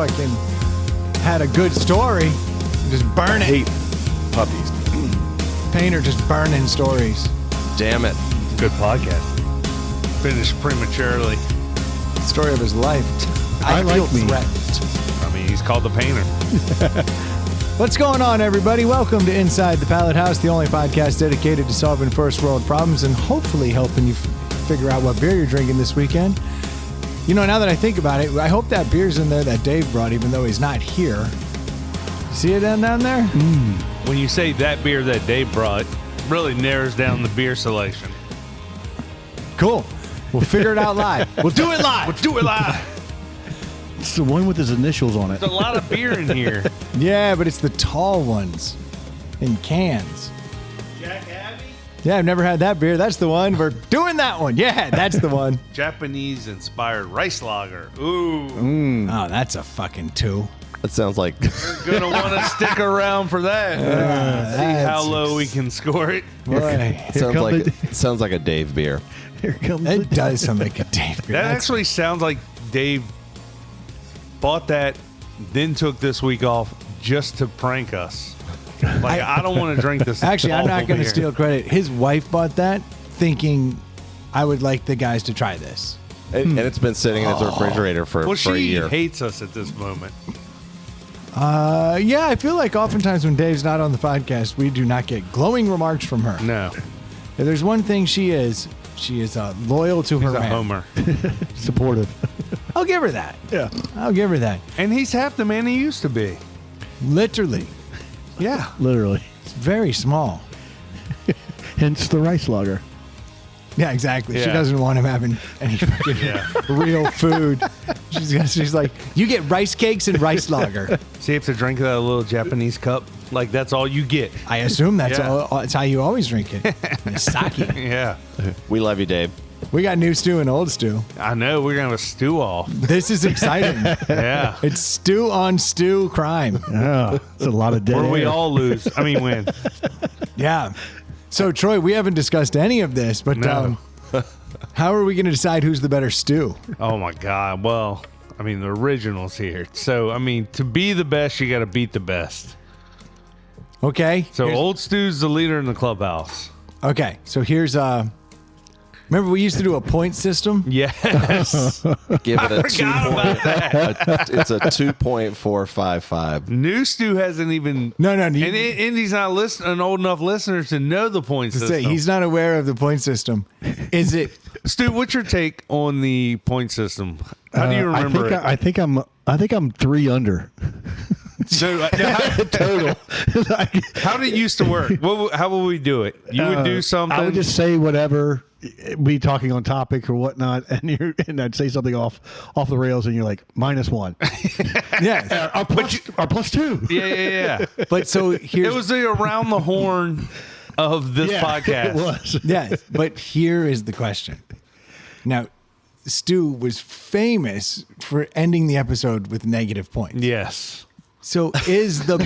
fucking had a good story, just burn it. Hate puppies. Painter just burning stories. Damn it. Good podcast. Finished prematurely. Story of his life. I feel threatened. I mean, he's called the Painter. What's going on, everybody? Welcome to Inside the Pallet House, the only podcast dedicated to solving first world problems and hopefully helping you figure out what beer you're drinking this weekend. You know, now that I think about it, I hope that beer's in there that Dave brought, even though he's not here. See it down there? When you say that beer that Dave brought, really narrows down the beer selection. Cool. We'll figure it out live. We'll do it live. We'll do it live. It's the one with his initials on it. There's a lot of beer in here. Yeah, but it's the tall ones in cans. Jack Abbey? Yeah, I've never had that beer. That's the one. We're doing that one. Yeah, that's the one. Japanese-inspired rice lager. Ooh. Oh, that's a fucking two. That sounds like You're going to want to stick around for that. See how low we can score it. Boy, sounds like a Dave beer. Here comes it does sound like a Dave beer. That actually sounds like Dave bought that, then took this week off just to prank us. Like, I don't want to drink this. Actually, I'm not going to beer. steal credit. His wife bought that thinking I would like the guys to try this. And it's been sitting in his refrigerator for a year. She hates us at this moment. Yeah, I feel like oftentimes when Dave's not on the podcast, we do not get glowing remarks from her. No. If there's one thing she is loyal to her He's a man. homer. supportive. I'll give her that. Yeah. I'll give her that. And he's half the man he used to be. Literally. Yeah. Literally. It's very small. Hence the rice lager. Yeah, exactly. She Yeah. doesn't want him having any fucking real food. She's like, you get rice cakes and rice lager. So you have to drink that little Japanese cup? Like, that's all you get? I assume that's Yeah. that's how you always drink it. Sake. Yeah. We love you, Dave. We got new Stu and old Stu. I know. We're going to have a stew off. This is exciting. Yeah. It's Stu on Stu crime. Oh, it's a lot of dead Where we air. all lose. I mean, win. Yeah. So, Troy, we haven't discussed any of this, but No. how are we going to decide who's the better Stu? Oh, my God. Well, I mean, the original's here. So, I mean, to be the best, you got to beat the best. Okay. So, Old Stu's the leader in the clubhouse. Okay. So here's remember we used to do a point system? Yes. Give it a Forgot about that. It's a 2.455. New Stu hasn't even. No. And he's not an old enough listener to know the point system. He's not aware of the point system. Is it? Stu, what's your take on the point system? How do you remember it? I think I'm 3 under. So, Total. how did it used to work? How would we do it? You would do something. I would just say whatever, be talking on topic or whatnot, and I'd say something off the rails, and you're like -1. Yeah. Or plus 2. Yeah. But so here's It was the around the horn of this podcast. It was. yeah. But here is the question. Now, Stu was famous for ending the episode with negative points. Yes. So is the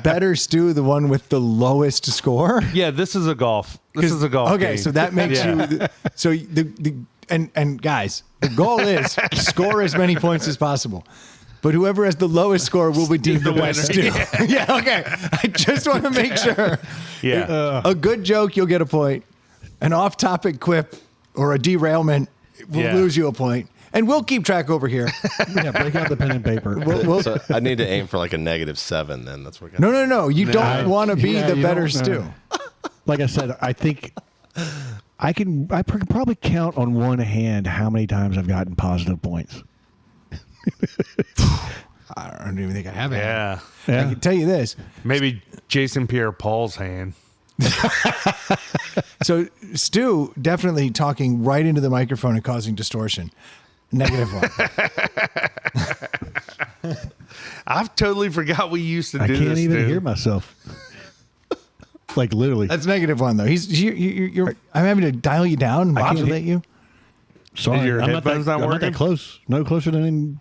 better Stu the one with the lowest score? Yeah, this is a golf. This is a golf. Okay, game. so that makes Yeah. you. So and guys, the goal is score as many points as possible. But whoever has the lowest score will be deemed the best Stu. winner. Yeah, okay. I just want to make sure. Yeah. A good joke, you'll get a point. An off-topic quip or a derailment will Yeah. lose you a point. And we'll keep track over here. Yeah, break out the pen and paper. So I need to aim for like a -7 then. That's what No. You don't want to be Yeah, the you better don't, Stu. Like I said, I think I can probably count on one hand how many times I've gotten positive points. I don't even think I have it. Yeah. I can tell you this. Maybe Jason Pierre-Paul's hand. So Stu definitely talking right into the microphone and causing distortion. -1. I've totally forgot we used to do I this. can't even dude. hear myself. Like literally. That's -1 though. You're I'm having to dial you down, I can't modulate you. Sorry, Your headphones not I'm not working? that close. No closer than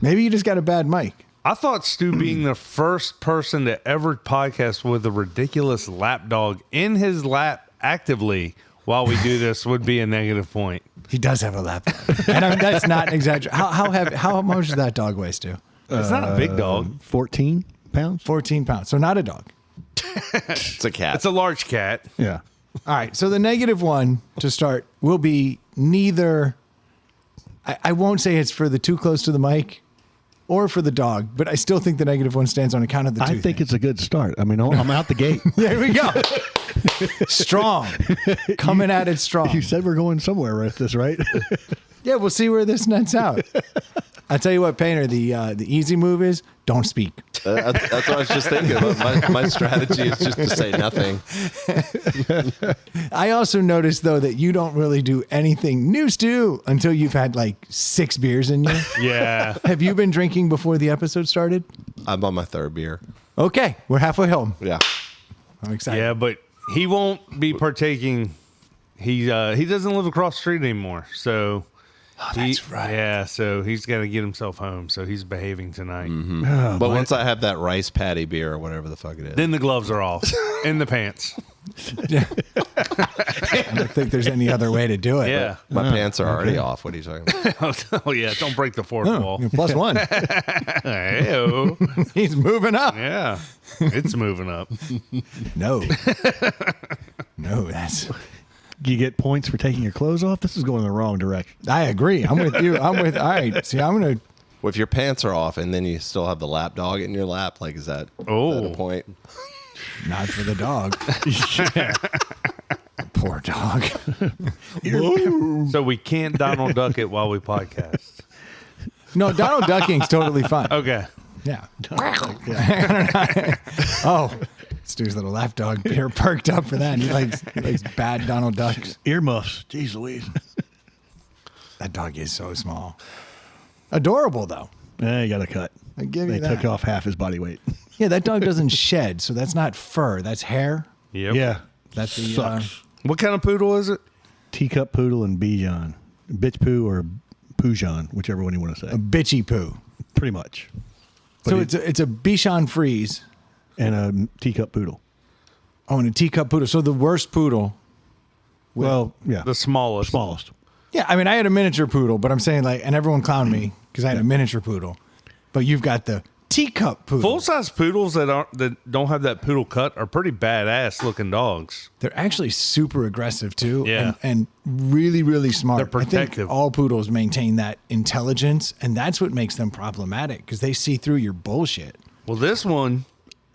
Maybe you just got a bad mic. I thought Stu being the first person to ever podcast with a ridiculous lapdog in his lap actively while we do this would be a negative point. He does have a lap dog. And I mean, that's not an exaggeration. How much does that dog weigh, Stu? It's not a big dog. 14 pounds. 14 pounds. So not a dog. It's a cat. It's a large cat. Yeah. All right. So the negative one to start will be neither. I won't say it's for the too close to the mic or for the dog, but I still think the negative one stands on account of the two. I think it's a good start. I mean, I'm out the gate. There we go. Strong. Coming at it strong. You said we're going somewhere with this, right? Yeah, we'll see where this nets out. I tell you what, Painter, the easy move is don't speak. That's what I was just thinking about. My strategy is just to say nothing. I also noticed, though, that you don't really do anything new, Stu, until you've had like 6 beers in you. Yeah. Have you been drinking before the episode started? I'm on my 3rd beer. Okay, we're halfway home. Yeah. I'm excited. Yeah, but he won't be partaking. He doesn't live across the street anymore. So that's right. Yeah, so he's got to get himself home. So he's behaving tonight. Oh, But once I have that rice patty beer or whatever the fuck it is. Then the gloves are off and the pants. I don't think there's any other way to do it. Yeah. my pants are already off. What are you talking about? Oh, yeah. Don't break the fourth wall. Plus 1. Hey-o. He's moving up. Yeah. It's moving up. No. No, that's... You get points for taking your clothes off? This is going the wrong direction. I agree. I'm with you. All right. See, I'm going to... Well, if your pants are off and then you still have the lap dog in your lap, like, is that a point? Not for the dog. Poor dog. So we can't Donald Duck it while we podcast. No, Donald Ducking's totally fun. Okay. Yeah. Oh, Stu's little lap dog here perked up for that. He likes bad Donald Ducks. Earmuffs. Jeez Louise. That dog is so small. Adorable, though. You got a cut. I give you They that. took off half his body weight. Yeah, that dog doesn't shed, so that's not fur. That's hair. Yep. Yeah. That's the, Sucks. What kind of poodle is it? Teacup poodle and Bichon. Bitch poo or Poojon, whichever one you want to say. A bitchy poo. Pretty much. So it's a Bichon Frise. And a teacup poodle. Oh, and a teacup poodle. So the worst poodle. Well, yeah. The smallest. Smallest. Yeah, I mean, I had a miniature poodle, but I'm saying and everyone clowned me because I had a miniature poodle. But you've got the teacup poodle. Full size poodles that don't have that poodle cut are pretty badass looking dogs. They're actually super aggressive too. Yeah. And really, really smart. They're protective. I think all poodles maintain that intelligence, and that's what makes them problematic because they see through your bullshit. Well, this one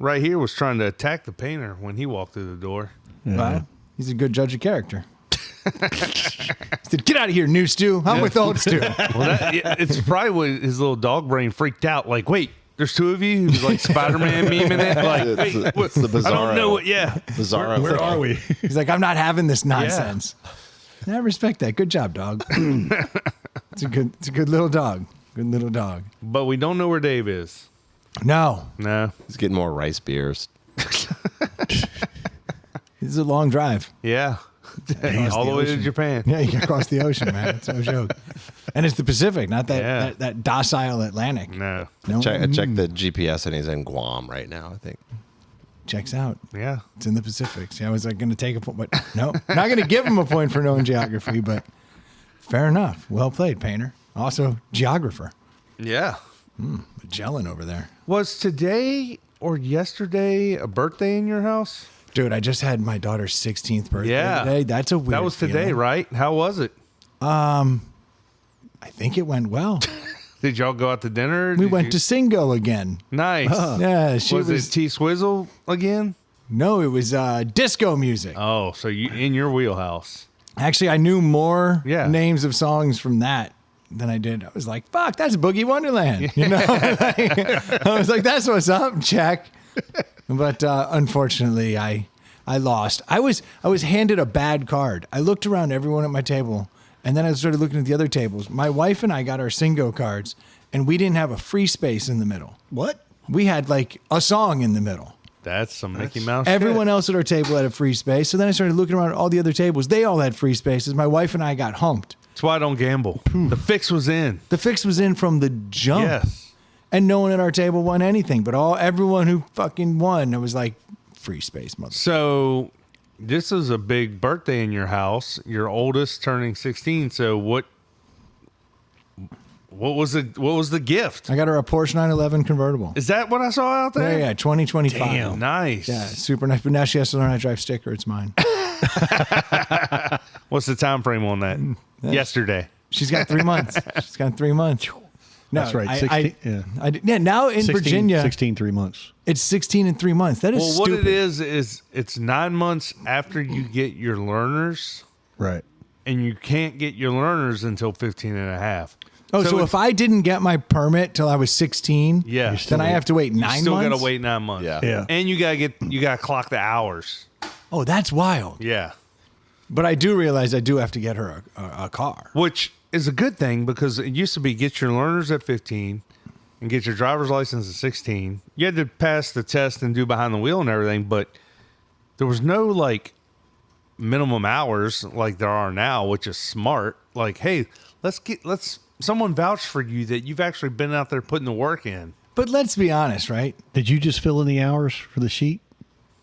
right here was trying to attack the painter when he walked through the door. Yeah. Wow. He's a good judge of character. He said, "Get out of here, new Stu. I'm with Old Stu." Well, it's probably when his little dog brain freaked out. Like, wait, there's 2 of you? He was like Spider-Man memeing it. Like, wait, It's the Bizarro. I don't know what. Yeah. Bizarro. Where are we? He's like, "I'm not having this nonsense." I respect that. Good job, dog. It's a good little dog. Good little dog. But we don't know where Dave is. No, No. He's getting more rice beers. it's a long drive. Yeah. All the way to Japan. Yeah, you get across the ocean, man. It's no joke. And it's the Pacific, not that Yeah. that docile Atlantic. No. No, I checked the GPS and he's in Guam right now, I think. checks out. Yeah. It's in the Pacific. See, I was like going to take a point, but no, not going to give him a point for knowing geography. But fair enough. Well played, Painter. Also, geographer. Yeah. Magellan over there. Was today or yesterday a birthday in your house? Dude, I just had my daughter's 16th birthday Yeah. today. That's a weird That was today, feeling. right? How was it? I think it went well. Did y'all go out to dinner? We Did went you- to Singo again. Nice. Yeah, she was was. it T-Swizzle again? No, it was disco music. Oh, so you in your wheelhouse. Actually, I knew more Yeah. names of songs from that than I did. I was like, fuck, that's Boogie Wonderland. You know? I was like, that's what's up, check. But unfortunately, I lost. I was handed a bad card. I looked around everyone at my table, and then I started looking at the other tables. My wife and I got our Singo cards, and we didn't have a free space in the middle. What? We had like a song in the middle. That's some Mickey Mouse. Everyone shit. else at our table had a free space. So then I started looking around at all the other tables. They all had free spaces. My wife and I got humped. That's why I don't gamble. The fix was in. The fix was in from the jump. Yes. And no one at our table won anything. But everyone who fucking won, it was like free space, mother. So this is a big birthday in your house. Your oldest turning 16. So what was the gift? I got her a Porsche 911 convertible. Is that what I saw out there? Yeah, 2025. Damn, nice. Yeah, super nice. But now she has to learn how to drive sticker. It's mine. What's the time frame on that? Yesterday. She's got 3 months. She's got 3 months. No, That's right. 16, yeah, now in 16, Virginia, 16, 3 months. it's 16 and 3 months. That is Well, stupid. what it is it's 9 months after you get your learners, Right. and you can't get your learners until 15 and a half. Oh, so if I didn't get my permit till I was 16, Yeah. then I have to wait 9 months? You still got to wait 9 months. Yeah. Yeah. And you got to clock the hours. Oh, that's wild. Yeah. But I do realize I do have to get her a car. Which is a good thing because it used to be get your learners at 15 and get your driver's license at 16. You had to pass the test and do behind the wheel and everything, but there was no like minimum hours like there are now, which is smart. Like, hey, let's someone vouch for you that you've actually been out there putting the work in. But let's be honest, right? Did you just fill in the hours for the sheet?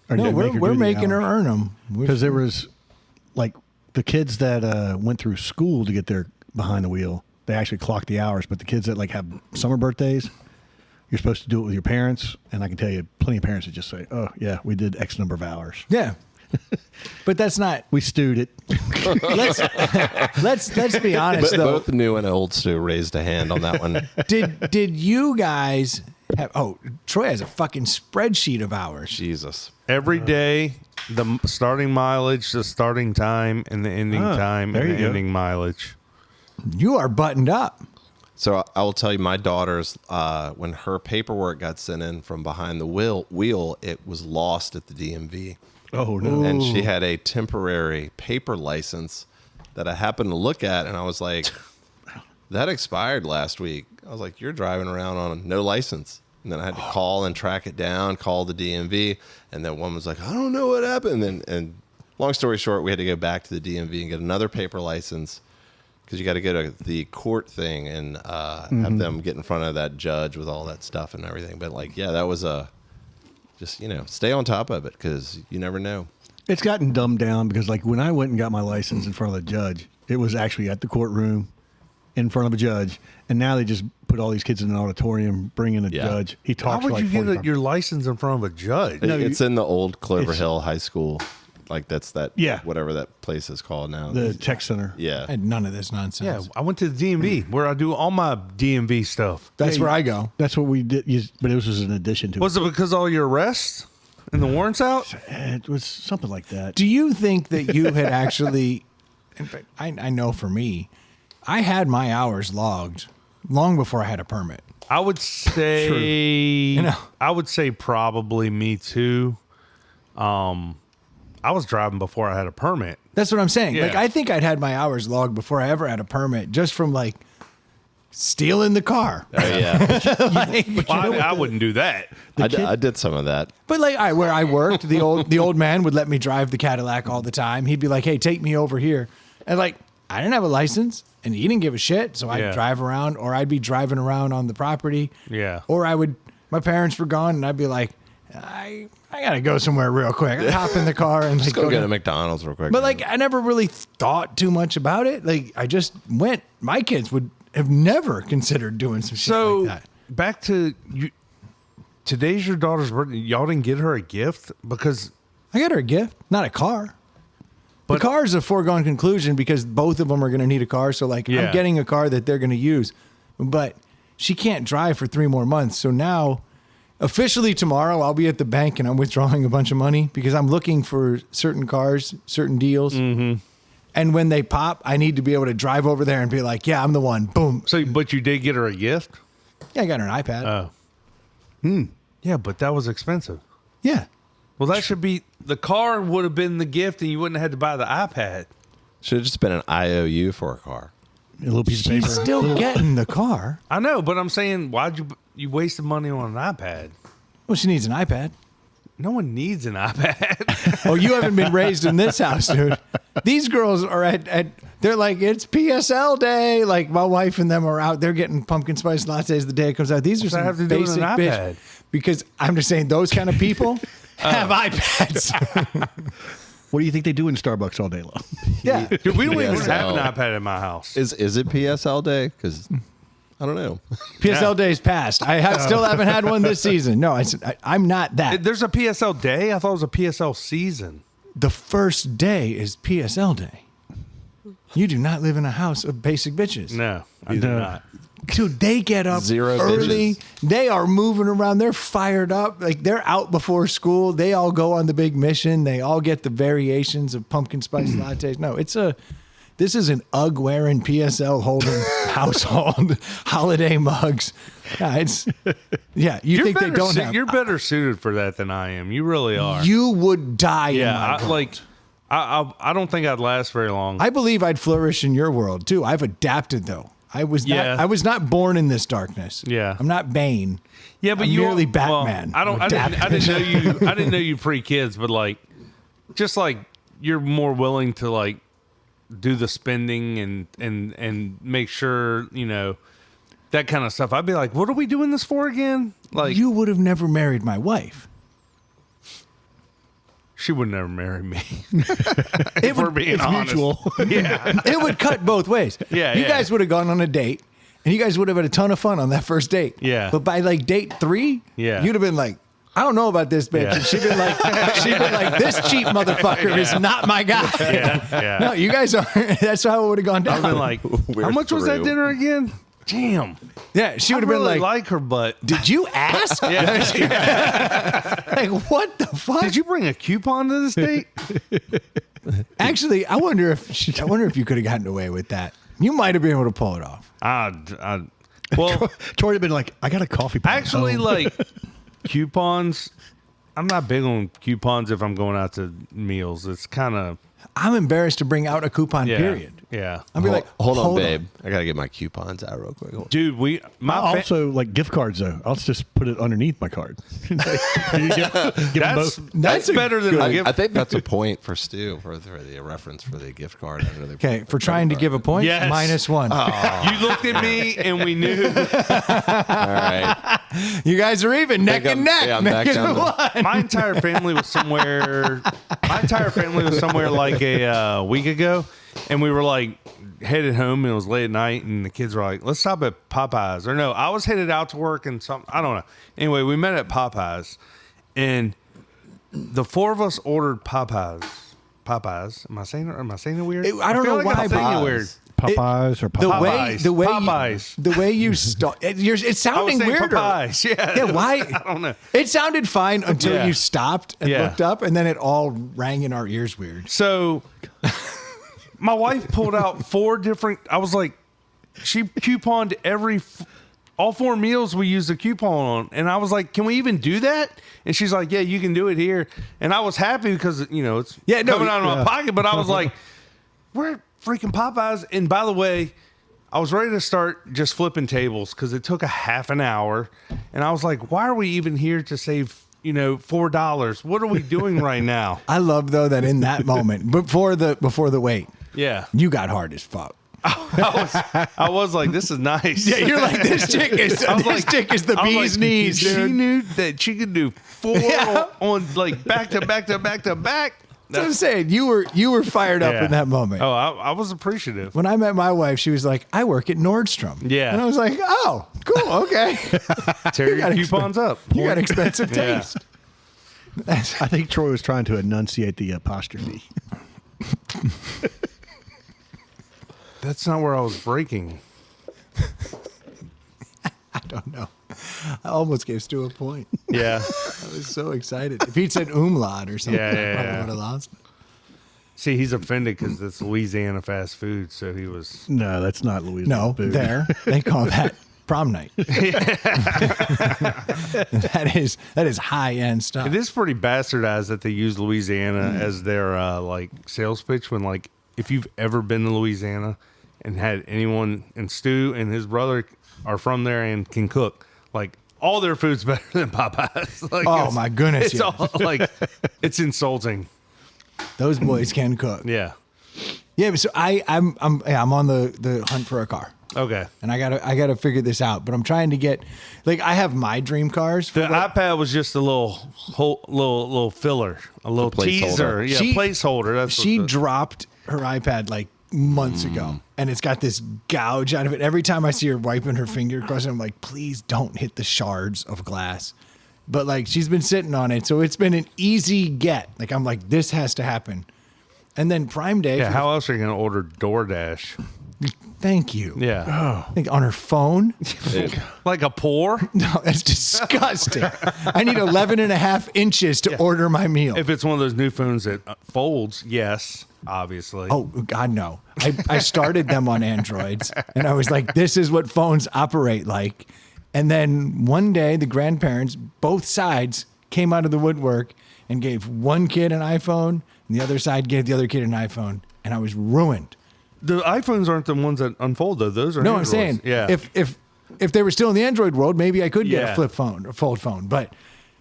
Or No, did they make we're do the making her hours? earn them. Because there was like the kids that went through school to get their behind the wheel, they actually clocked the hours. But the kids that like have summer birthdays, you're supposed to do it with your parents. And I can tell you, plenty of parents that just say, "Oh yeah, we did X number of hours. Yeah. But that's not. We stewed it." Let's be honest though. Both New and Old Stu raised a hand on that one. Did you guys have? Oh, Troy has a fucking spreadsheet of hours. Jesus. Every day, the starting mileage, the starting time, and the ending time, there and you the go. ending mileage. You are buttoned up. So I will tell you, my daughter's, when her paperwork got sent in from behind the wheel, it was lost at the DMV. Oh no! And she had a temporary paper license that I happened to look at, and I was like, that expired last week. I was like, you're driving around on no license. And then I had to call and track it down, call the DMV, and then one was like, I don't know what happened. And long story short, we had to go back to the DMV and get another paper license because you got to go to the court thing and have them get in front of that judge with all that stuff and everything. But like, yeah, that was just, stay on top of it because you never know. It's gotten dumbed down because like when I went and got my license in front of the judge, it was actually at the courtroom in front of a judge, and now they just put all these kids in an auditorium, bring in a judge. He How talks would for like you 45 get your license in front of a judge? It's in the old Clover Hill High School. Like that's that, Yeah. whatever that place is called now. the tech center. Yeah. I had none of this nonsense. Yeah, I went to the DMV where I do all my DMV stuff. That's where I go. That's what we did, but it was an addition to Was it because of all your arrests and the warrants out? it. It was something like that. Do you think that you had actually? In fact, I know for me, I had my hours logged long before I had a permit. I would say, I would say probably me too. I was driving before I had a permit. That's what I'm saying. Yeah. Like, I think I'd had my hours logged before I ever had a permit, just from like stealing the car. Oh, yeah. I wouldn't do that. I did some of that. But like, where I worked, the old man would let me drive the Cadillac all the time. He'd be like, "Hey, take me over here," and like, I didn't have a license, and he didn't give a shit, so I'd Yeah. drive around, or I'd be driving around on the property. Yeah. Or my parents were gone, and I'd be like, I gotta go somewhere real quick. I'd hop in the car and like Just go get to- a McDonald's real quick. But like, I never really thought too much about it. Like, I just went. My kids would have never considered doing some shit So like that. back to you. Today's your daughter's birthday. Y'all didn't get her a gift because I got her a gift, not a car. But- the car is a foregone conclusion because both of them are going to need a car. So like, Yeah. I'm getting a car that they're going to use, but she can't drive for 3 more months. So now, officially tomorrow, I'll be at the bank and I'm withdrawing a bunch of money because I'm looking for certain cars, certain deals. Mm-hmm. And when they pop, I need to be able to drive over there and be like, yeah, I'm the one. Boom. so. But you did get her a gift. Yeah, I got her an iPad. Yeah, but that was expensive. Yeah. Well, that should be the car would have been the gift, and you wouldn't have had to buy the iPad. should have just been an IOU for a car. A little piece of She's paper. still getting the car. I know, but I'm saying, why'd you wasted money on an iPad? Well, she needs an iPad. No one needs an iPad. Oh, you haven't been raised in this house, dude. These girls are they're like, it's PSL day. Like, my wife and them are out. They're getting pumpkin spice lattes the day it comes out. These are What's that some have to do with basic an bitch. iPad? Because I'm just saying those kind of people have iPads. What do you think they do in Starbucks all day long? Yeah. Dude, we don't even PSL. have an iPad in my house. Is it PSL day? Because I don't know. PSL days passed. Still haven't had one this season. No, I'm not that. There's a PSL day? I thought it was a PSL season. The first day is PSL day. You do not live in a house of basic bitches. No, I do not. Dude, they get up Zero early. bitches. They are moving around. They're fired up. Like they're out before school. They all go on the big mission. They all get the variations of pumpkin spice lattes. No, this is an UGG wearing PSL holding household holiday mugs. Yeah, you think they don't have. You're better suited for that than I am. You really are. You would die in my Yeah, world. I don't think I'd last very long. I believe I'd flourish in your world too. I've adapted though. I was not born in this darkness. Yeah. I'm not Bane. Yeah, but I'm you merely well, Batman. I didn't know you. I didn't know you pre-kids, but just you're more willing to do the spending and make sure that kind of stuff. I'd be like, what are we doing this for again? You would have never married my wife. She would never marry me. It We're would, being honest. Mutual. Yeah, it would cut both ways. Yeah, you yeah. guys would have gone on a date, and you guys would have had a ton of fun on that first date. Yeah. But by date 3, Yeah. you'd have been like, I don't know about this bitch. Yeah. And she'd been like, this cheap motherfucker is not my guy. yeah. No, you guys are. That's how it would have gone down. I've been like, We're how much was that through. dinner again? Damn. yeah, she would I have been really like, her butt. did you ask? Like, what the fuck? Did you bring a coupon to this date? Actually, I wonder if you could have gotten away with that. You might have been able to pull it off. Well, Tori had been like, I got a coffee pot. actually, Oh. coupons. I'm not big on coupons if I'm going out to meals. It's kind of I'm embarrassed to bring out a coupon. Period. Yeah, I'll be like, Hold on, babe. I gotta get my coupons out real quick. dude. Also, like gift cards though. I'll just put it underneath my card. Give them both. That's better than a gift. I think that's a point for Stu for the reference for the gift card. Okay, for trying to give a point, Yes. -1. You looked at me and we knew. All right. You guys are even neck and neck. I'm back Neck down and to- one. My entire family was somewhere. Like a week ago, and we were headed home, and it was late at night, and the kids were like, "Let's stop at Popeyes." Or no, I was headed out to work, and I don't know. Anyway, we met at Popeyes, and the 4 of us ordered Popeyes. Am I saying it weird? I don't feel know like why I'm saying it Popeyes. weird. Popeyes or Popeyes. The way Popeyes. the way you it's I was sounding saying weirder. Popeyes. Yeah. Yeah, why? I don't know. It sounded fine until Yeah. you stopped and Yeah. looked up, and then it all rang in our ears weird. So my wife pulled out 4 different. I was like, she couponed all 4 meals we used a coupon on, and I was like, can we even do that? And she's like, yeah, you can do it here. And I was happy because it's coming out of my pocket, but I was like, we're at freaking Popeyes. And by the way, I was ready to start just flipping tables because it took a half an hour, and I was like, why are we even here to save $4? What are we doing right now? I love though that in that moment before the wait, Yeah. you got hard as fuck. I was like, this is nice. Yeah, you're like, this chick is the I was bee's like, knees, She dude. knew that she could do 4 Yeah. on back to back to back to back. That's what I'm saying. You were fired up Yeah. in that moment. Oh, I was appreciative. When I met my wife, she was like, I work at Nordstrom. Yeah. And I was like, oh, cool, okay. Tear got your coupons up. You got expensive Yeah. taste. I think Troy was trying to enunciate the apostrophe. That's not where I was breaking. I don't know. I almost gave Stu a point. Yeah. I was so excited. If he'd said umlaut or something, Yeah, yeah, I probably yeah. would have lost it. See, he's offended because it's Louisiana fast food, so he was. No, that's not Louisiana No, food. there. They call that prom night. That is high end stuff. It is pretty bastardized that they use Louisiana as their sales pitch when if you've ever been to Louisiana and had anyone, and Stu and his brother are from there and can cook, all their food's better than Popeyes. Oh, my goodness, It's yes. all it's insulting. Those boys can cook. Yeah. Yeah, but so I'm on the hunt for a car. Okay. and I gotta figure this out. But I'm trying to get, like, I have my dream cars. The iPad was just a little filler, a little placeholder. teaser. Yeah, placeholder. That's She what dropped her iPad like months ago, and it's got this gouge out of it. Every time I see her wiping her finger across it, I'm like, please don't hit the shards of glass. But like, she's been sitting on it, so it's been an easy get. Like, I'm like, this has to happen. And then Prime Day. Yeah, how else are you going to order DoorDash? Thank you. Yeah. I think on her phone. Like a pour? No, that's disgusting. I need 11 and a half inches to order my meal. If it's one of those new phones that folds, yes, obviously. Oh, God, no. I started them on Androids, and I was like, this is what phones operate like. And then one day, the grandparents, both sides, came out of the woodwork and gave one kid an iPhone, and the other side gave the other kid an iPhone, and I was ruined. The iPhones aren't the ones that unfold, though. Those are No, Androids. I'm saying, yeah. if they were still in the Android world, maybe I could get Yeah. a flip phone or fold phone. But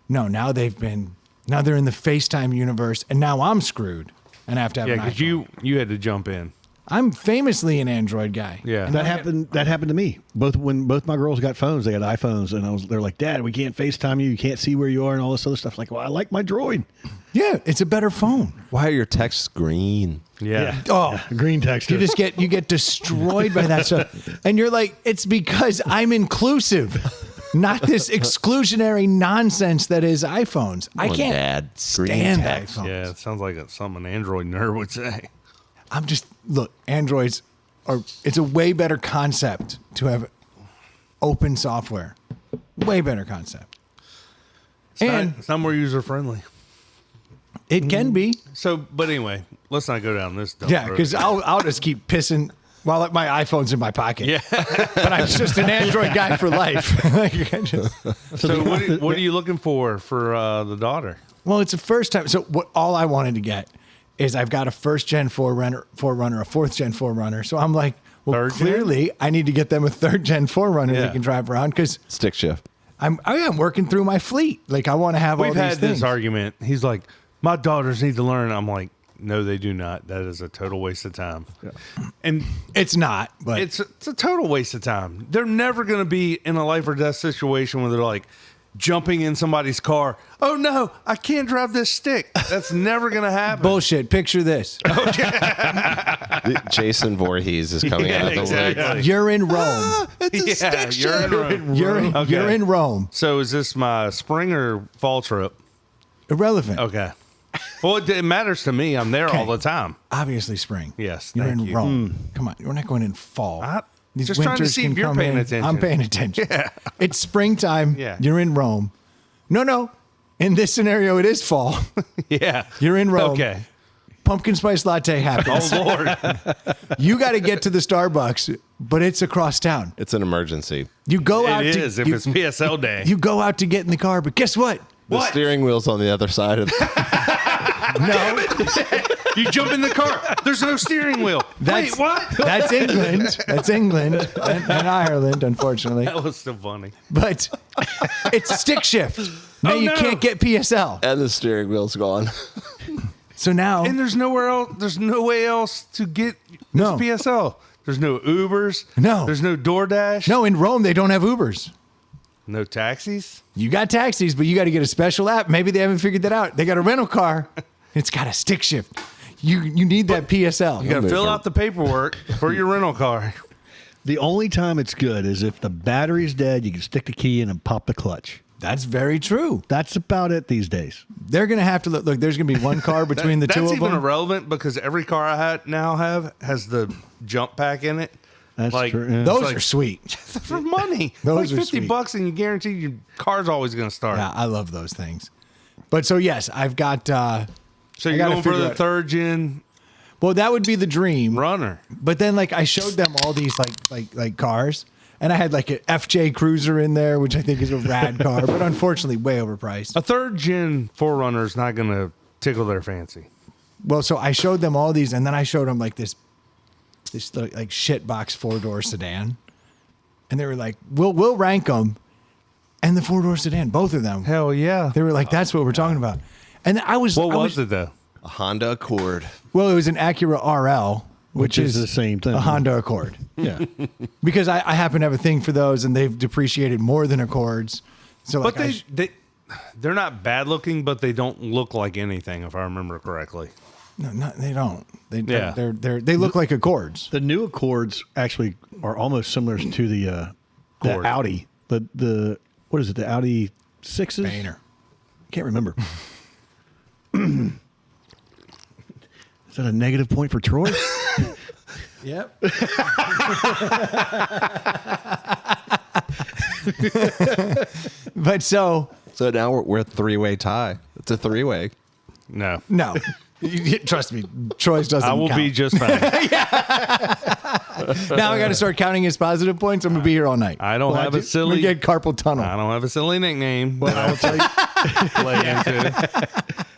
no, now they're in the FaceTime universe, and now I'm screwed, and I have to have Yeah, an because iPhone. you had to jump in. I'm famously an Android guy. Yeah. And That happened to me. When both my girls got phones, they had iPhones, and they're like, "Dad, we can't FaceTime you. You can't see where you are, and all this other stuff." Like, well, I like my Droid. Yeah, it's a better phone. Why are your texts green? Yeah. Oh, Green texture. you get destroyed by that stuff, and you're like, it's because I'm inclusive, not this exclusionary nonsense that is iPhones. I Come on, can't Dad. Green stand text. iPhones. Yeah, it sounds like something an Android nerd would say. Look, Androids it's a way better concept to have open software. Way better concept. It's not more user friendly. It can be. So, but anyway, let's not go down this. Yeah, because I'll just keep pissing while my iPhone's in my pocket. Yeah. But I'm just an Android guy for life. Like, I just- So what are you looking for the daughter? well, it's the first time. So all I wanted to get is I've got a first gen Forerunner, a fourth gen Forerunner. So I'm like, well, Third gen? clearly I need to get them a third gen Forerunner Yeah. they can drive around because Stick shift. I'm working through my fleet. Like, I want to have all We've these had things. this argument. He's like, my daughters need to learn. I'm like, no, they do not. That is a total waste of time. Yeah. And It's not, but it's a total waste of time. They're never going to be in a life or death situation where they're like jumping in somebody's car. Oh no, I can't drive this stick. That's never going to happen. bullshit. Picture this. Jason Voorhees is coming out of the exactly. woods. You're in Rome. Yeah, you're in Rome. You're in Rome. So is this my spring or fall trip? Irrelevant. Okay. Well, it matters to me. I'm there all the time. Obviously spring. Yes, You're thank in you. Rome. Come on. We're not going in fall. These just trying to winters see can if you're come paying in. attention. I'm paying attention. Yeah. It's springtime. Yeah. You're in Rome. No. In this scenario, it is fall. Yeah. You're in Rome. Okay. Pumpkin spice latte happens. Oh, Lord. You got to get to the Starbucks, but it's across town. It's an emergency. You go out It to is if you, it's PSL day. you go out to get in the car, but guess what? The steering wheel's on the other side of No, You jump in the car. There's no steering wheel. That's- Wait, what? that's England. That's England and Ireland, unfortunately. That was so funny. But it's stick shift. Now you no. can't get PSL. and the steering wheel's gone. So now And there's nowhere else. There's no way else to get No. this PSL. There's no Ubers. No. There's no DoorDash. no, in Rome they don't have Ubers. No taxis. You got taxis, but you got to get a special app. Maybe they haven't figured that out. They got a rental car. It's got a stick shift. You need that PSL. You got to fill out the paperwork for your rental car. The only time it's good is if the battery's dead. You can stick the key in and pop the clutch. That's very true. That's about it these days. They're going to have to look. There's going to be one car between the two That's of even them. irrelevant because every car I now have has the jump pack in it. That's Like, true. Yeah. Those like- are sweet. For money. Those Like are 50 sweet. bucks and you guarantee your car's always going to start. Yeah, I love those things. But so yes, I've got. So I you're gotta going for figure the out- third gen Well, that would be the dream. runner. But then, like, I showed them all these like cars, and I had like an FJ Cruiser in there, which I think is a rad car, but unfortunately way overpriced. A third gen Forerunner is not going to tickle their fancy. Well, so I showed them all these, and then I showed them like this like shitbox 4-door sedan, and they were like, "We'll rank them," and the 4-door sedan, both of them. Hell yeah. They were like, "That's what we're talking about," and I was. What I was it though? A Honda Accord. Well, it was an Acura RL, which is the same thing. A Honda Accord. Yeah. Because I happen to have a thing for those, and they've depreciated more than Accords. So, But like, they're not bad looking, but they don't look like anything, if I remember correctly. no, they don't. They look like Accords. The new Accords actually are almost similar to the Accord. Audi. The what is it? The Audi 6s? Painter. Can't remember. Is that a negative point for Troy? Yep. But so now we're a three-way tie. It's a three-way. No. no, trust me, Troy's doesn't. I will count. be just fine. Now I got to start counting his positive points. I'm gonna be here all night. I don't have a We silly. get carpal tunnel. I don't have a silly nickname. But I will tell you. Play into.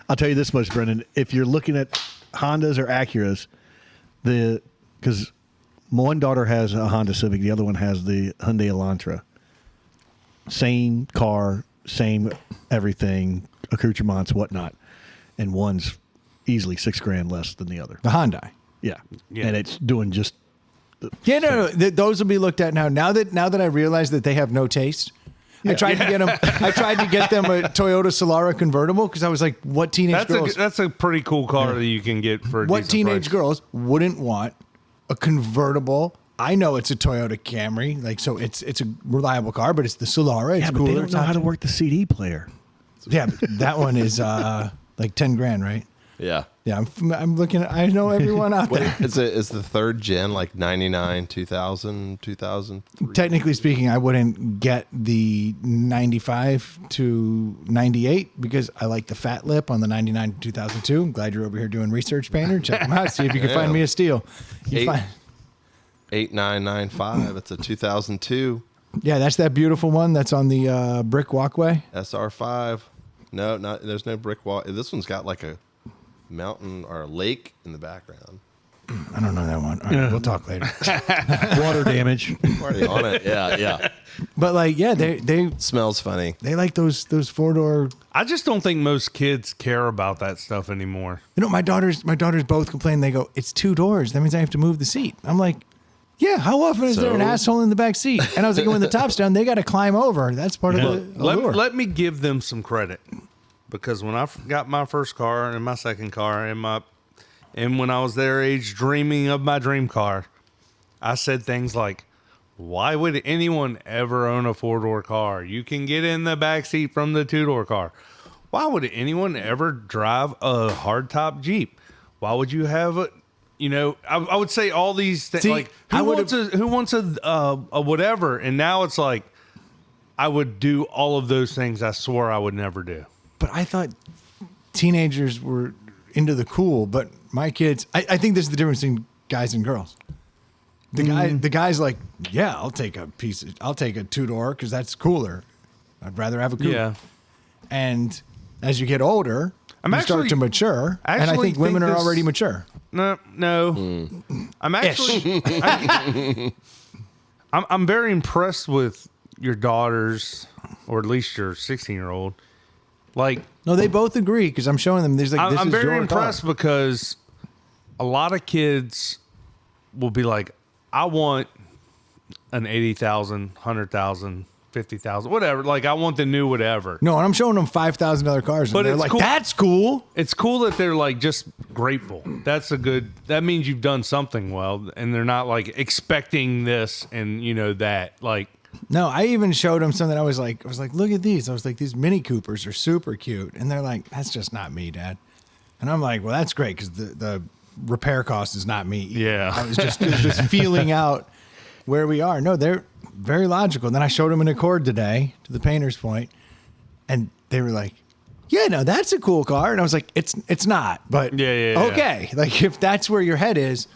I'll tell you this much, Brendan. If you're looking at Hondas or Acuras, because one daughter has a Honda Civic, the other one has the Hyundai Elantra. Same car, same everything, accoutrements, whatnot, and one's easily $6,000 less than the other. The Hyundai. Yeah, Yeah. and it's doing just. Yeah, no. Those will be looked at now. Now that I realize that they have no taste. I tried to get them. I tried to get them a Toyota Solara convertible because I was like, "What teenage girls? That's a pretty cool car that you can get for a What decent teenage price. girls wouldn't want a convertible?" I know it's a Toyota Camry, like so. It's a reliable car, but it's the Solara. It's Yeah, but cooler. they don't It's know not- how to work the CD player. Yeah, but that one is like $10,000, right? Yeah. Yeah, I'm looking at. I know everyone out there. Is the third gen like 99, 2000, 2003? Technically speaking, I wouldn't get the 95 to 98 because I like the fat lip on the 99 to 2002. I'm glad you're over here doing research, Painter. Check them out. See if you can find me a steal. You Eight. find- 8995. It's a 2002 yeah, that's that beautiful one that's on the brick walkway. SR5. No, there's no brick wall. This one's got like a mountain or a lake in the background. I don't know that one. All right, we'll talk later. Water damage. Already on it. Yeah. But like, yeah, they Smells funny. like those 4-door. I just don't think most kids care about that stuff anymore. You know, my daughters both complain. They go, "It's 2 doors. That means I have to move the seat." I'm like, "Yeah, how often is there an So? asshole in the back seat?" And I was like, "When the top's down, they got to climb over. That's part of the allure." Let me give them some credit because when I got my first car and my second car and when I was their age dreaming of my dream car, I said things like, "Why would anyone ever own a 4-door car? You can get in the back seat from the 2-door car. Why would anyone ever drive a hardtop Jeep? Why would you have a?" You know, I would say all these things. See, Like, I who would've- wants a whatever? And now it's like, I would do all of those things I swore I would never do. But I thought teenagers were into the cool, but my kids, I think this is the difference in guys and girls. The guy's like, yeah, I'll take a 2-door because that's cooler. I'd rather have a coupe. Yeah. And as you get older, you start to mature. And I actually think women think are this- already mature. No. I'm actually, I'm very impressed with your daughters, or at least your 16-year-old. Like, No, they both agree because I'm showing them. There's like, this I'm is very your impressed car. because a lot of kids will be like, I want an 80,000, 100,000, 50,000, whatever. Like, I want the new whatever. No, and I'm showing them $5,000 cars, and But they're it's like, cool. "That's cool." It's cool that they're like just grateful. That means you've done something well, and they're not like expecting this and that. Like, No, I even showed them something. I was like, "Look at these." I was like, "These Mini Coopers are super cute," and they're like, "That's just not me, Dad." And I'm like, "Well, that's great because the repair cost is not me." Yeah. I was just feeling out where we are. No, they're very logical. And then I showed them an Accord today, to the painter's point, and they were like, "Yeah, no, that's a cool car." And I was like, "It's not, but Yeah. okay." Like if that's where your head is,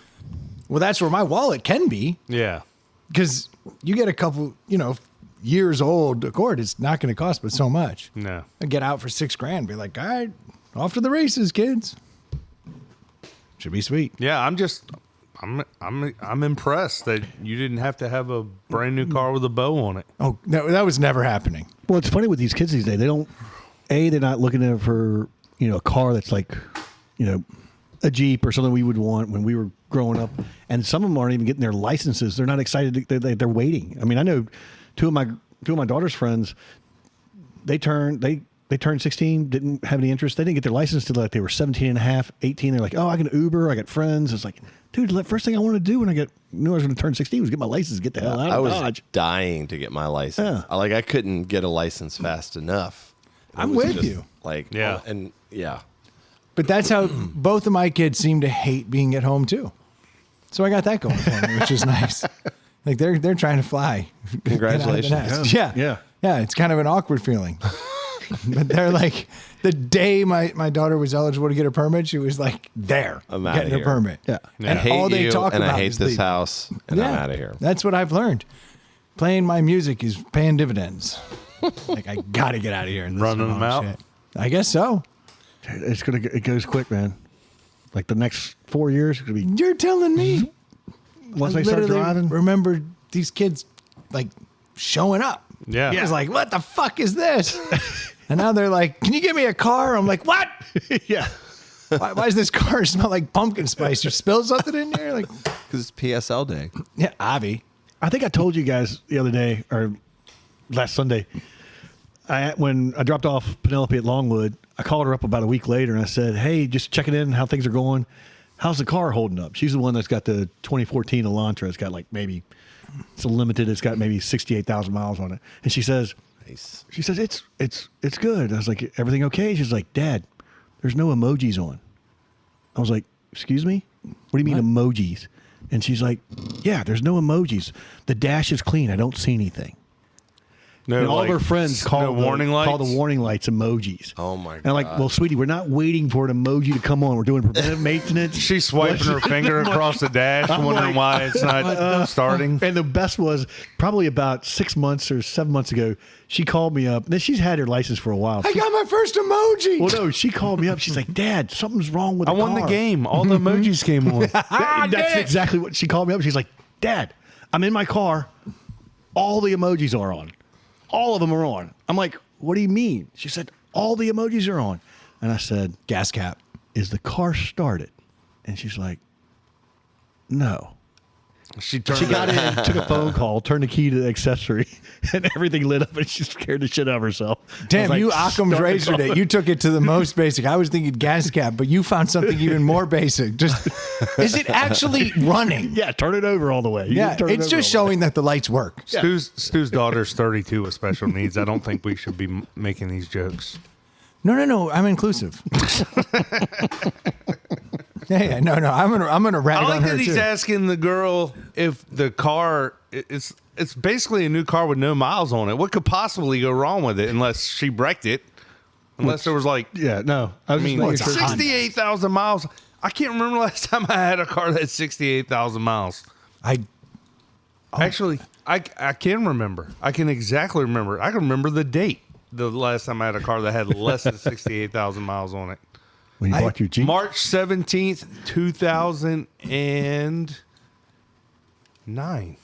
well, that's where my wallet can be. yeah. Because you get a couple, years old Accord, it's not going to cost but so much. No. I get out for $6,000, be like, all right, off to the races, kids. Should be sweet. Yeah, I'm impressed that you didn't have to have a brand new car with a bow on it. Oh, no, that was never happening. Well, it's funny with these kids these days. They don't. They're not looking at it for a car that's like, a Jeep or something we would want when we were growing up, and some of them aren't even getting their licenses. They're not excited. They're waiting. I mean, I know two of my daughter's friends. They turned 16, didn't have any interest. They didn't get their license till like they were 17 and a half, 18. They're like, oh, I can Uber. I got friends. It's like, dude, the first thing I wanted to do when knew I was going to turn 16 was get my license, get the hell out of Dodge. I was dying to get my license. Yeah. I couldn't get a license fast enough. I'm with you. Yeah. But that's how both of my kids seem to hate being at home too. So I got that going for me, which is nice. Like they're trying to fly. Congratulations. Get out of the nest. Yeah. It's kind of an awkward feeling. But they're like, the day my daughter was eligible to get her permit, she was like, there, I'm outta getting her here. permit. Yeah. I hate all they you, talk and about I hate is this leaving. house, and I'm out of here. That's what I've learned. Playing my music is paying dividends. Like I got to get out of here and Running them out? shit. I guess so. It goes quick, man. Like the next 4 years, it's gonna be You're telling me. once I they start literally driving. remember these kids like showing up. Yeah. I was like, what the fuck is this? And now they're like, can you give me a car? I'm like, what? Yeah. Why does this car smell like pumpkin spice? You spilled something in here? Like, Because it's PSL day. yeah, Avi. I think I told you guys the other day or last Sunday. When I dropped off Penelope at Longwood, I called her up about a week later and I said, hey, just checking in how things are going. How's the car holding up? She's the one that's got the 2014 Elantra. It's got it's a limited. It's got maybe 68,000 miles on it. And she says, Nice. it's good. I was like, everything okay? She's like, Dad, there's no emojis on. I was like, excuse me? What do you mean emojis? And she's like, yeah, there's no emojis. The dash is clean. I don't see anything. No, And all of her friends call the warning lights. Call the warning lights emojis. Oh, my And I'm like, God. well, sweetie, we're not waiting for an emoji to come on. We're doing preventive maintenance. She's swiping her finger across the dash, wondering why it's not starting. And the best was probably about 6 months or 7 months ago, she called me up. Then she's had her license for a while. I got my first emoji. Well, no, she called me up. She's like, Dad, something's wrong with I the won car. the game. All the emojis came on. That's exactly what she called me up. She's like, Dad, I'm in my car. All the emojis are on. All of them are on. I'm like, what do you mean? She said, all the emojis are on. And I said, Gas cap. is the car started? And she's like, no. She turned. She got in, took a phone call, turned the key to the accessory, and everything lit up, and she scared the shit out of herself. Damn, I was you like, Occam's start the razor car. it. You took it to the most basic. I was thinking gas cap, but you found something even more basic. Just, is it actually running? Yeah, turn it over all the way. You Yeah, can turn it it's over just all the way. showing that the lights work. Stu's daughter's 32 with special needs. I don't think we should be making these jokes. No. I'm inclusive. Yeah. No. I'm gonna rag I on like her that he's too. asking the girl if the car it's basically a new car with no miles on it. What could possibly go wrong with it unless she wrecked it? Unless there was like, Yeah, no. I was I mean, just making sure. 68,000 miles. I can't remember the last time I had a car that had 68,000 miles. Actually, I can remember. I can exactly remember. I can remember the date. The last time I had a car that had less than 68,000 miles on it. When you bought your Jeep. March 17th, 2009.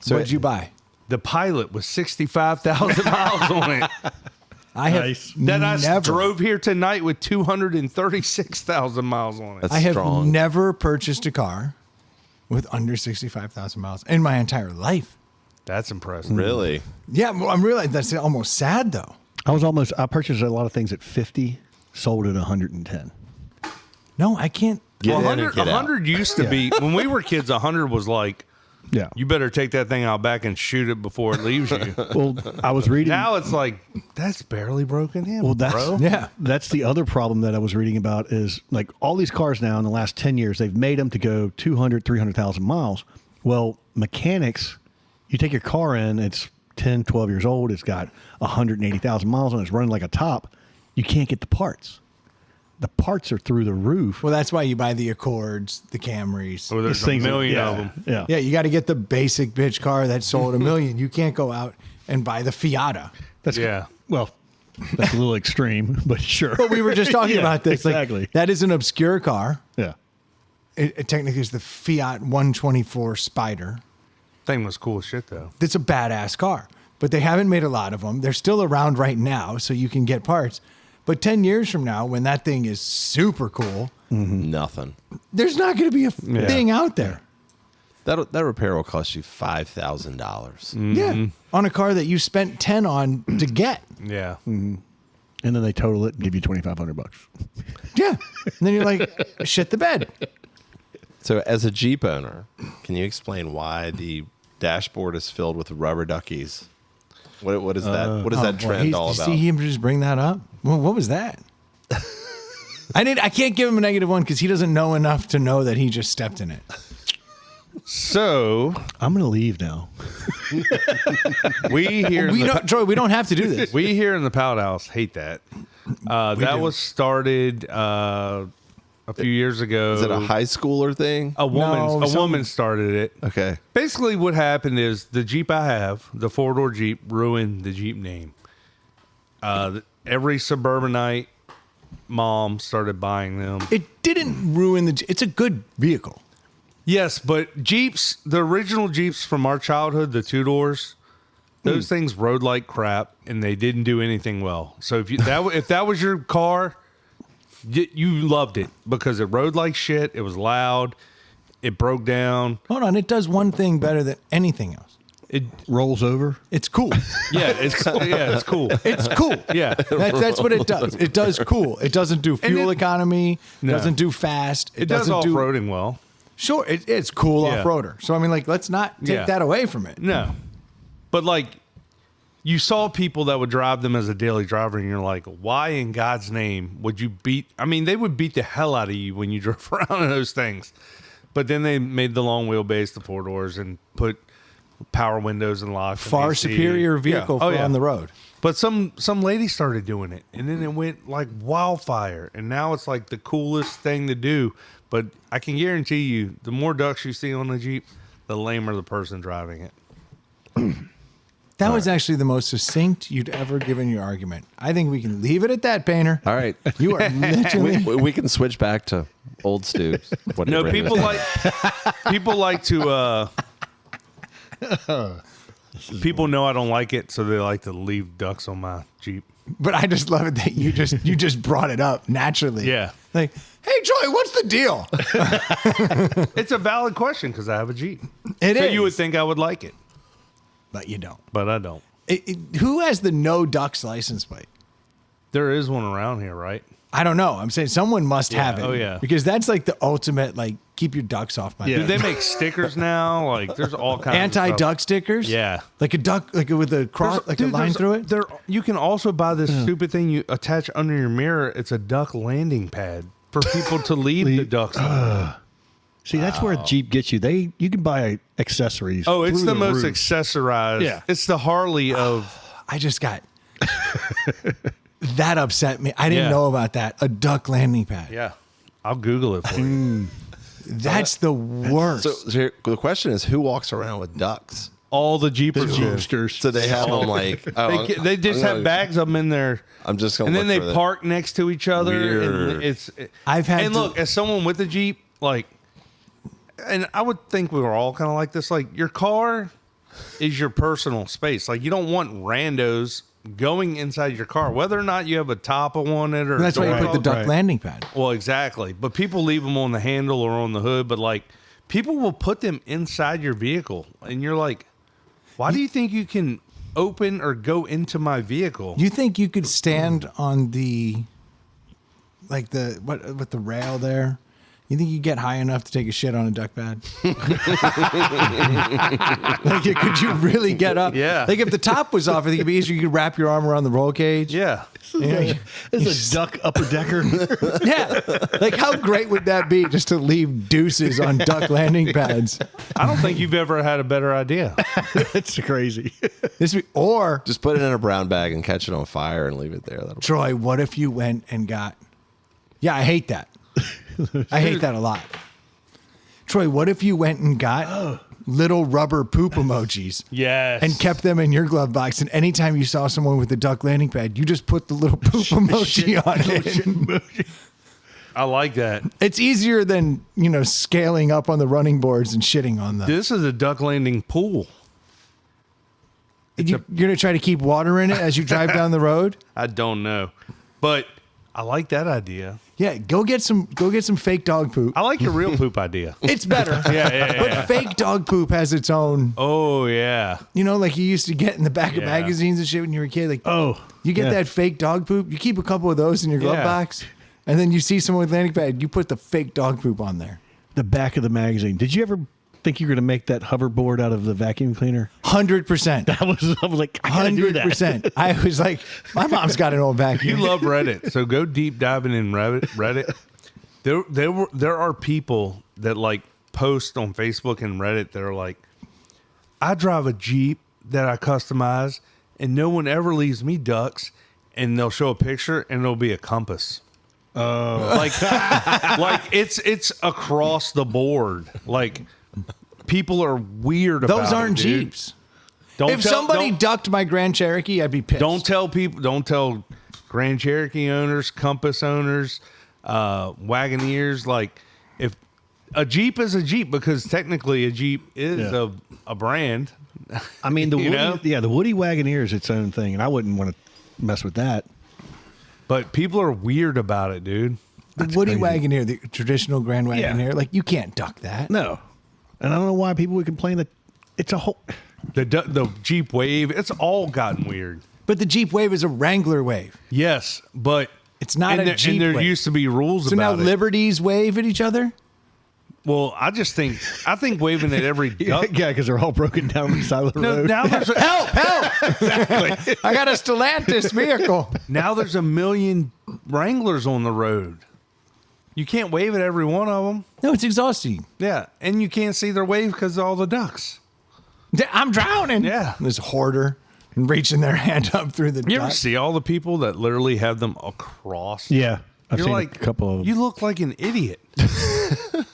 So what'd you buy? The Pilot was 65,000 miles on it. I have Nice. Then I never drove here tonight with 236,000 miles on it. That's I have strong. never purchased a car with under 65,000 miles in my entire life. That's impressive. Really? Yeah, well, I'm realizing that's almost sad though. I purchased a lot of things at 50, sold at 110. No, I can't. Get in and 100, get out. 100 used to be, when we were kids, 100 was like, Yeah. you better take that thing out back and shoot it before it leaves you. Well, I was reading. Now it's like, that's barely broken in, Well, that's bro. Yeah. That's the other problem that I was reading about is like all these cars now in the last 10 years, they've made them to go 200, 300,000 miles. Well, mechanics, you take your car in, it's 10, 12 years old, it's got 180,000 miles on it, it's running like a top. You can't get the parts. The parts are through the roof. Well, that's why you buy the Accords, the Camrys. Or there's These a things- million yeah, of them. Yeah. Yeah, you got to get the basic bitch car that sold a million. You can't go out and buy the Fiata. Yeah. Well, that's a little extreme, but sure. But we were just talking Yeah, about this. Exactly. Like, that is an obscure car. Yeah. It technically is the Fiat 124 Spider. Thing was cool as shit, though. It's a badass car, but they haven't made a lot of them. They're still around right now, so you can get parts. But 10 years from now, when that thing is super cool, Nothing. There's not going to be a thing out there. That repair will cost you $5,000. Yeah. On a car that you spent 10 on to get. Yeah. And then they total it and give you $2,500. Yeah. And then you're like, shit the bed. So, as a Jeep owner, can you explain why the dashboard is filled with rubber duckies? What is that? What is that trend all about? You see him just bring that up? Well, what was that? I can't give him a -1 because he doesn't know enough to know that he just stepped in it. So I'm going to leave now. Troy, we don't have to do this. we here in the Pallet House hate that. That was started a few years ago. Is it a high schooler thing? A woman started it. Okay. Basically, what happened is the Jeep I have, the 4-door Jeep, ruined the Jeep name. Every suburbanite mom started buying them. It didn't ruin it's a good vehicle. Yes, but Jeeps, the original Jeeps from our childhood, the 2-doors, those things rode like crap, and they didn't do anything well. So if that was your car, you loved it because it rode like shit. It was loud. It broke down. Hold on, it does one thing better than anything else. It rolls over. It's cool. It's cool. It's cool. Yeah, that's what it does. It does cool. It doesn't do fuel economy. No. Doesn't do fast. It does off-roading well. Sure, it's cool Yeah. off-roader. So I mean, let's not take that away from it. No, but you saw people that would drive them as a daily driver, and you're like, why in God's name would you beat? I mean, they would beat the hell out of you when you drove around in those things. But then they made the long wheelbase, the 4-doors, and put power windows and locks. Far superior vehicle for on the road. But some lady started doing it, and then it went like wildfire, and now it's like the coolest thing to do. But I can guarantee you, the more ducks you see on the Jeep, the lamer the person driving it. That was actually the most succinct you'd ever given your argument. I think we can leave it at that, Painter. All right. You are literally... we can switch back to Old Stu. No, people like to... people know I don't like it, so they like to leave ducks on my Jeep. But I just love it that you just brought it up naturally. Yeah. Like, hey, Joy, what's the deal? It's a valid question because I have a Jeep. It so is. you would think I would like it. But you don't. But I don't. Who has the no ducks license plate? There is one around here, right? I don't know. I'm saying someone must have it. Oh, yeah. Because that's like the ultimate, keep your ducks off my Do back. they make stickers now? Like, there's all kinds of Anti-duck stickers? Yeah. Like a duck, with a cross, a line through it? You can also buy this stupid thing you attach under your mirror. It's a duck landing pad for people to leave the ducks on. See, that's where Jeep gets you. You can buy accessories. Oh, it's through the most roof. accessorized. Yeah. It's the Harley of... I just got... that upset me. I didn't Yeah. know about that. A duck landing pad. Yeah. I'll Google it for you. That's the worst. So here, the question is, who walks around with ducks? All the Jeepers do. Jeepsters. So they have them like... They just have bags of them in there. I'm just going And to then they park next to each other. Weird. And I've look, as someone with a Jeep, and I would think we were all kind of like this. Like, your car is your personal space. Like, you don't want randos going inside your car, whether or not you have a top on it or... That's why you put the duck Right. landing pad. Well, exactly. But people leave them on the handle or on the hood. But, people will put them inside your vehicle. And you're like, why do you think you can open or go into my vehicle? You think you could stand on the, with the rail there? You think you get high enough to take a shit on a duck pad? Could you really get up? Yeah. Like if the top was off, I think it'd be easier. You could wrap your arm around the roll cage. Yeah. This is a duck upper decker. Yeah. Like how great would that be just to leave deuces on duck landing pads? I don't think you've ever had a better idea. It's crazy. Or Just put it in a brown bag and catch it on fire and leave it there. Troy, what if you went and got... Yeah, I hate that. I hate that a lot. Troy, what if you went and got little rubber poop emojis Yes. and kept them in your glove box, and anytime you saw someone with a duck landing pad, you just put the little poop emoji on it. I like that. It's easier than, scaling up on the running boards and shitting on them. This is a duck landing pool. You're going to try to keep water in it as you drive down the road? I don't know. But I like that idea. Yeah, go get some fake dog poop. I like your real poop idea. It's better. Yeah. But fake dog poop has its own. Oh, yeah. You know, like you used to get in the back of magazines and shit when you were a kid. Like, you get that fake dog poop. You keep a couple of those in your glove box, and then you see someone with landing pad. You put the fake dog poop on there. The back of the magazine. Did you ever think you were going to make that hoverboard out of the vacuum cleaner? 100%. I was like, I gotta do that. 100%. I was like, my mom's got an old vacuum. You love Reddit, so go deep diving in Reddit. There are people that like post on Facebook and Reddit that are like, I drive a Jeep that I customize, and no one ever leaves me ducks. And they'll show a picture, and it'll be a compass. Oh, like it's across the board. Like people are weird about Those aren't it, dude. Jeeps. Don't If somebody ducked my Grand Cherokee, I'd be pissed. Don't tell Grand Cherokee owners, Compass owners, Wagoneers, like if a Jeep is a Jeep, because technically a Jeep is a brand. I mean, the You Woody, know? the Woody Wagoneer is its own thing, and I wouldn't want to mess with that. But people are weird about it, dude. The Woody Wagoneer, the traditional Grand Wagoneer, like you can't duck that. No. And I don't know why people would complain that it's a whole... The Jeep Wave, it's all gotten weird. But the Jeep Wave is a Wrangler Wave. Yes, but It's not a Jeep and there Wave. used to be rules So now about it. Liberties wave at each other? Well, I think waving at every duck. Yeah, because they're all broken down on the side of the road. Now there's Help! Exactly. I got a Stellantis vehicle. now there's a million Wranglers on the road. You can't wave at every one of them. No, it's exhausting. Yeah, and you can't see their wave because of all the ducks. I'm drowning. Yeah. This hoarder and reaching their hand up through the You ever duck. see all the people that literally have them across? Yeah. I've You're seen like, a couple of... You look like an idiot.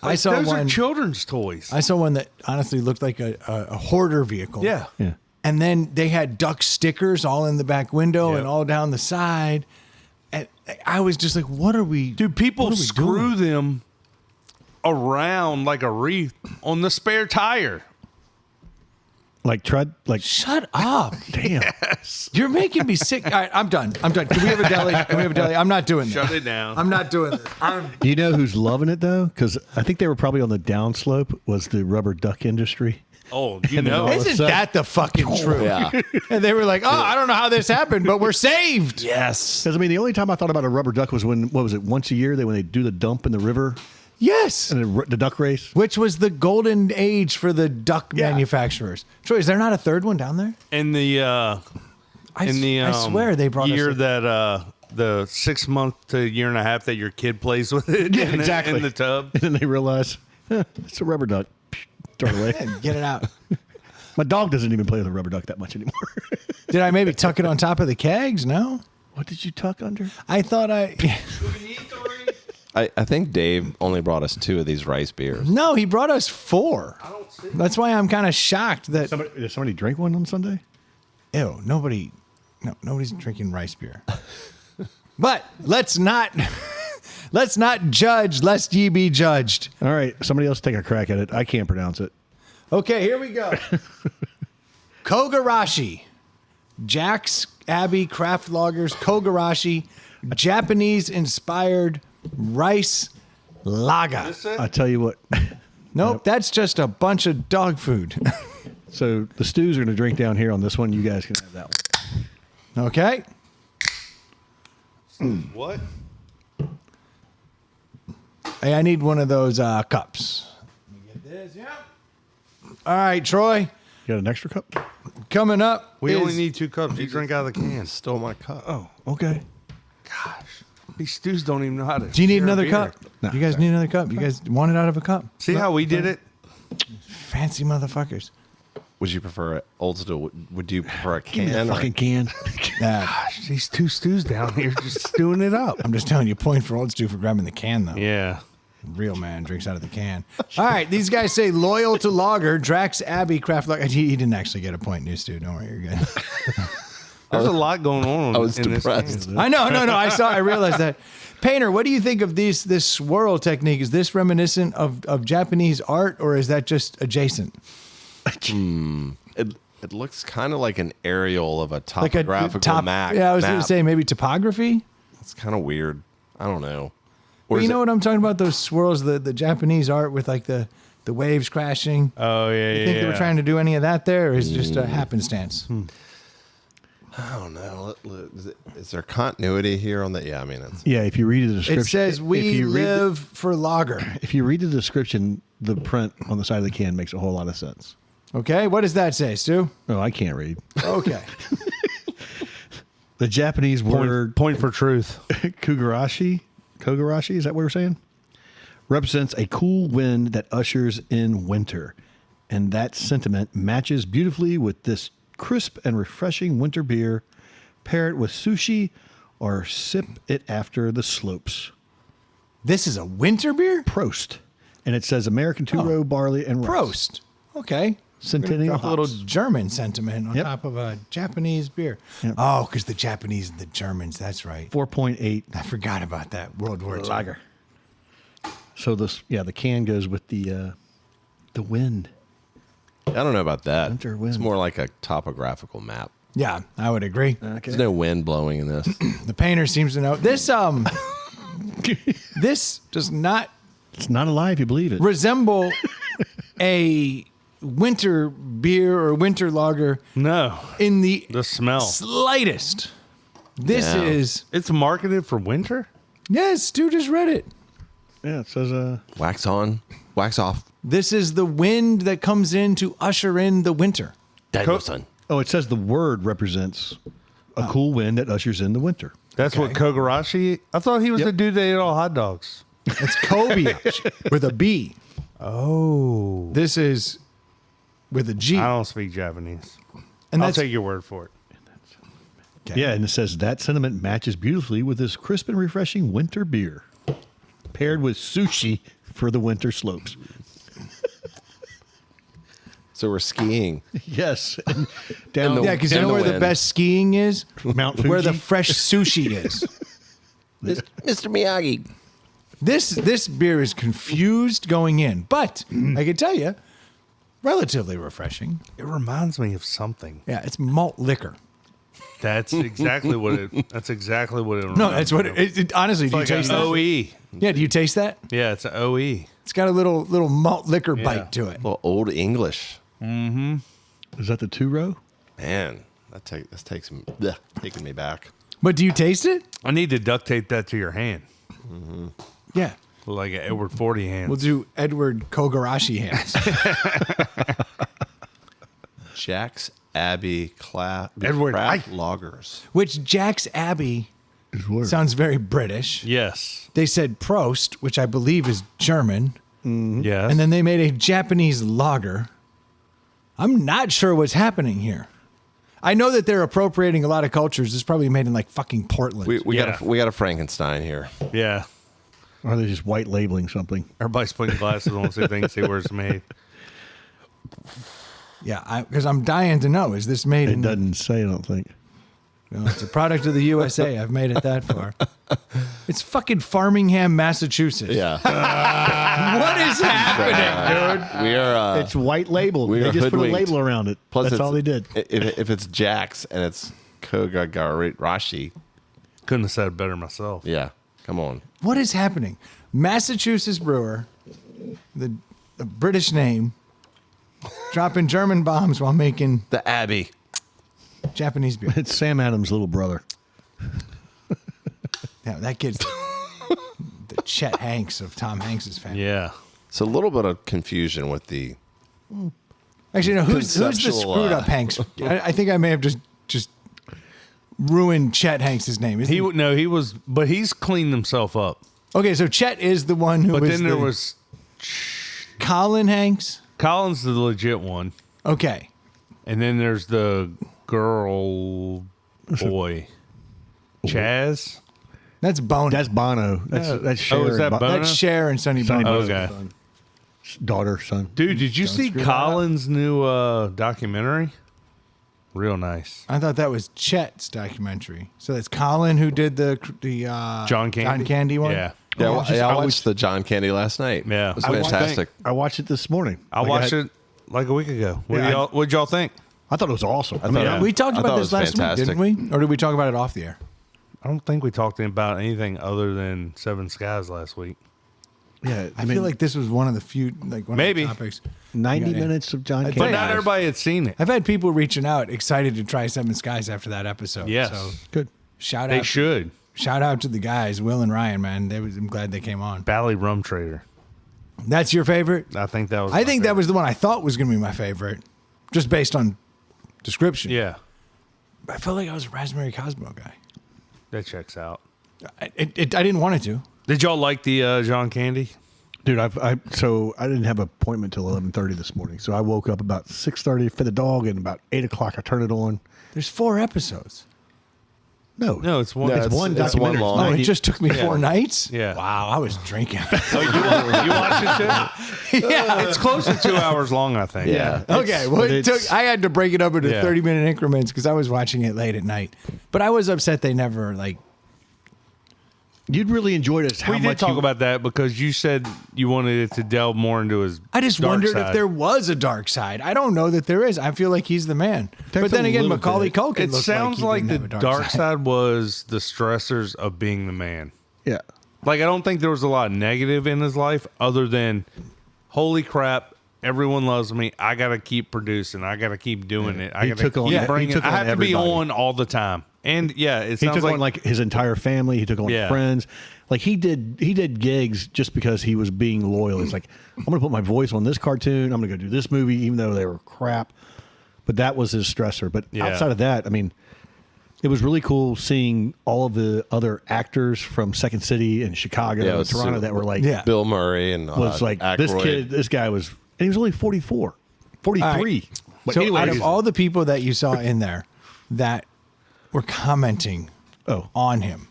I saw Those one. are children's toys. I saw one that honestly looked like a hoarder vehicle. Yeah. Yeah. And then they had duck stickers all in the back window Yep. and all down the side. And I was just like, what are we Dude, people what are we screw doing? them around like a wreath on the spare tire. Like, Shut up. damn. You're making me sick. All right, I'm done. Can we have a deli? I'm not doing this. Shut it down. I'm not doing this. Do you know who's loving it, though? Because I think they were probably on the downslope, was the rubber duck industry. Oh, you And then know. all of a Isn't sudden- that the fucking truth? Yeah. And they were like, oh, I don't know how this happened, but we're saved. Yes. Because, I mean, the only time I thought about a rubber duck was when, what was it, once a year, when they do the dump in the river Yes. and the duck race? Which was the golden age for the duck Yeah. manufacturers. Troy, is there not a third one down there? In the I swear they brought year us that the 6 month to year and a half that your kid plays with it Yeah, in, exactly. in the tub. And then they realize, it's a rubber duck. Throw it away. Get it out. My dog doesn't even play with a rubber duck that much anymore. Did I maybe tuck it on top of the kegs? No. What did you tuck under? I thought I think Dave only brought us 2 of these rice beers. No, he brought us 4. That's why I'm kind of shocked that Did somebody drink one on Sunday? nobody's drinking rice beer. But let's not judge lest ye be judged. All right, somebody else take a crack at it. I can't pronounce it. Okay, here we go. Kogarashi. Jack's Abbey Craft Lagers Kogarashi, Japanese-inspired rice lager. I tell you what. Nope, that's just a bunch of dog food. So the Stus are going to drink down here on this one. You guys can have that one. Okay. What? Hey, I need one of those cups. Let me get this. Yep. All right, Troy. You got an extra cup? Coming up. We is- only need 2 cups. You drink out of the can. Stole my cup. Oh, okay. Gosh, these stews don't even know how to. Do you need share a another beer. cup? No, You guys need another cup? You guys want it out of a cup? See how we did it? Fancy motherfuckers. Would you prefer Old Stu? Would you prefer a Give me that can? or- fucking can. Gosh, these 2 stews down here just stewing it up. I'm just telling you, point for Old Stu for grabbing the can, though. Yeah. Real man drinks out of the can. All right, these guys say loyal to lager, Drax Abbey Craft Lager. He didn't actually get a point, New Stu. Don't worry, you're good. There's a lot going on. I was in this depressed. can. I know, no. I realized that. Painter, what do you think of this swirl technique? Is this reminiscent of Japanese art, or is that just adjacent? It looks kind of like an aerial of a Like a topographical map. Yeah, I was going to say maybe topography. It's kind of weird. I don't know. Well, Or you is know it- what I'm talking about? Those swirls, the Japanese art with like the waves crashing. Oh yeah, You think they were trying to do any of that there, or is it just a happenstance? I don't know. Is there continuity here on that? Yeah, I mean, it's Yeah, if you read the description, It says, if "We you read the- live for lager." if you read the description, the print on the side of the can makes a whole lot of sense. Okay, what does that say, Stu? Oh, I can't read. Okay. The Japanese word Point for truth. kogarashi, is that what we're saying? Represents a cool wind that ushers in winter. And that sentiment matches beautifully with this crisp and refreshing winter beer. Pair it with sushi or sip it after the slopes. This is a winter beer? Prost. And it says American two-row barley and rice. Prost. Okay. Centennial A little hops. German sentiment on Yep. top of a Japanese beer. Yep. Oh, because the Japanese and the Germans, that's right. 4.8 I forgot about that. World War II. lager. So the can goes with the wind. I don't know about that. Winter wind. It's more like a topographical map. Yeah, I would agree. Okay. There's no wind blowing in this. The painter seems to know. This this does not It's not alive, you believe it. resemble a winter beer or winter lager No, in the smell. slightest. This Yeah. is It's marketed for winter. yes, Stu just read it. Yeah, it says Wax on, wax off. This is the wind that comes in to usher in the winter. Danielson. it says the word represents a cool wind that ushers in the winter. That's what Okay. Kogarashi. I thought he was Yep. the dude that ate all hot dogs. It's Kobayashi with a B. Oh, This is with a G. I don't speak Japanese. And I'll that's take your word for it. okay. Yeah, and it says that sentiment matches beautifully with this crisp and refreshing winter beer, paired with sushi for the winter slopes. So we're skiing. Yes, and down Yeah, because you know the where the wind. best skiing is? Mount Fuji. Where the fresh sushi is. Mr. Miyagi. This beer is confused going in, but I can tell you, relatively refreshing. It reminds me of something. Yeah, it's malt liquor. That's exactly what it. That's exactly what it. No, that's what it honestly. Do you It's like taste an that? OE. Yeah, do you taste that? Yeah, it's an OE. It's got a little malt liquor Yeah. bite to it. Well, old English. Is that the 2-row? Man, this takes me, bleh, taking me back. But do you taste it? I need to duct tape that to your hand, Yeah. like an Edward 40 hand. We'll do Edward Kogarashi hands. Jack's Abbey Edward, Craft Lagers. Which Jack's Abbey His word. sounds very British. Yes. They said Prost, which I believe is German. Yes. And then they made a Japanese lager. I'm not sure what's happening here. I know that they're appropriating a lot of cultures. It's probably made in like fucking Portland. We Yeah. got a Frankenstein here. yeah. Or are they just white labeling something? Everybody's putting glasses on so they can see where it's made. Yeah, because I'm dying to know. Is this made It in? doesn't say, I don't think. No, it's a product of the USA. I've made it that far. It's fucking Farmingham, Massachusetts. Yeah, What is happening, dude? we are. It's white labeled. we They are just put a hoodwinked. label around it. Plus, That's it's- all they did. If it's Jack's and it's Kogarashi, Couldn't have said it better myself. yeah, come on. What is happening? Massachusetts brewer, the British name, dropping German bombs while making The Abbey. Japanese beer. It's Sam Adams' little brother. Yeah, that kid's the Chet Hanks of Tom Hanks's family. Yeah. So a little bit of confusion with the. Actually, no, who's the Conceptual, screwed up Hanks? I think I may have just ruined Chet Hanks' name. Isn't He was, but he's cleaned himself up. Okay, so Chet is the one who But was then there the was Colin Hanks. Colin's the legit one, Okay. and then there's the girl boy, Chaz. That's Bono. That's Bono. That's Cher. Oh, is that and Bono? That's Cher and Sonny Sonny Bono. Bono's Okay. son. Daughter, son. Dude, did you see screw that up. Colin's new documentary? Real nice. I thought that was Chet's documentary. So that's Colin who did the John Candy one. Yeah. Yeah, I I watched- watched the John Candy last night. Yeah. it was I watched- fantastic. I watched it this morning. I Like, watched had- it like a week ago. Yeah, What'd y'all think? I thought it was awesome. I thought mean, it- We talked I about thought it this was last fantastic. week, didn't we? Or did we talk about it off the air? I don't think we talked about anything other than Seven Skies last week. Yeah, I feel like this was one of the few, like one Maybe. of the topics. 90 Yeah. minutes of John But But Candy. not everybody had seen it. I've had people reaching out excited to try Seven Skies after that episode. Yes. So Good. shout They out. should. Shout out to the guys, Will and Ryan, man. I'm glad they came on. Bally Rum Trader. That's your favorite? I think that was. I think that was the one I thought was going to be my favorite, just based on description. Yeah, I felt like I was a Raspberry Cosmo guy. that checks out. I didn't want it to. Did y'all like the John Candy? Dude, so I didn't have an appointment till 11:30 this morning. So I woke up about 6:30 for the dog, and about 8 o'clock I turned it on. There's 4 episodes. No, it's one. No, It's one it's one documentary. long. Oh, it 90 just took me 4 nights? Yeah. Wow, I was drinking. Oh, you watched it too? yeah. It's close to 2 hours long, I think. Yeah. Okay, well, I had to break it up into Yeah. 30-minute increments because I was watching it late at night. But I was upset they never, like, You'd really enjoyed it. How We much did talk you- about that because you said you wanted it to delve more into his. I just dark wondered side. if there was a dark side. I don't know that there is. I feel like he's the man. There's but then a again, little Macaulay bit. Culkin It looked sounds like, like he the didn't have a dark side was the stressors of being the man. Yeah. Like, I don't think there was a lot of negative in his life other than, holy crap, everyone loves me. I got to keep producing. I got to keep doing it. I He got to took on- keep he bringing took I on have to be everybody. on all the time. And, yeah, it He sounds took on like his entire family. He took on Yeah. friends. Like he did gigs just because he was being loyal. It's like, I'm going to put my voice on this cartoon. I'm going to go do this movie, even though they were crap. But that was his stressor. But Yeah. outside of that, I mean, it was really cool seeing all of the other actors from Second City and Chicago Yeah, it and was Toronto super that were like, Yeah. Bill Murray and was like, this Aykroyd. kid, this guy was, and he was only 44, 43. All right. But So anyway, out of all the people that you saw in there that were commenting on him,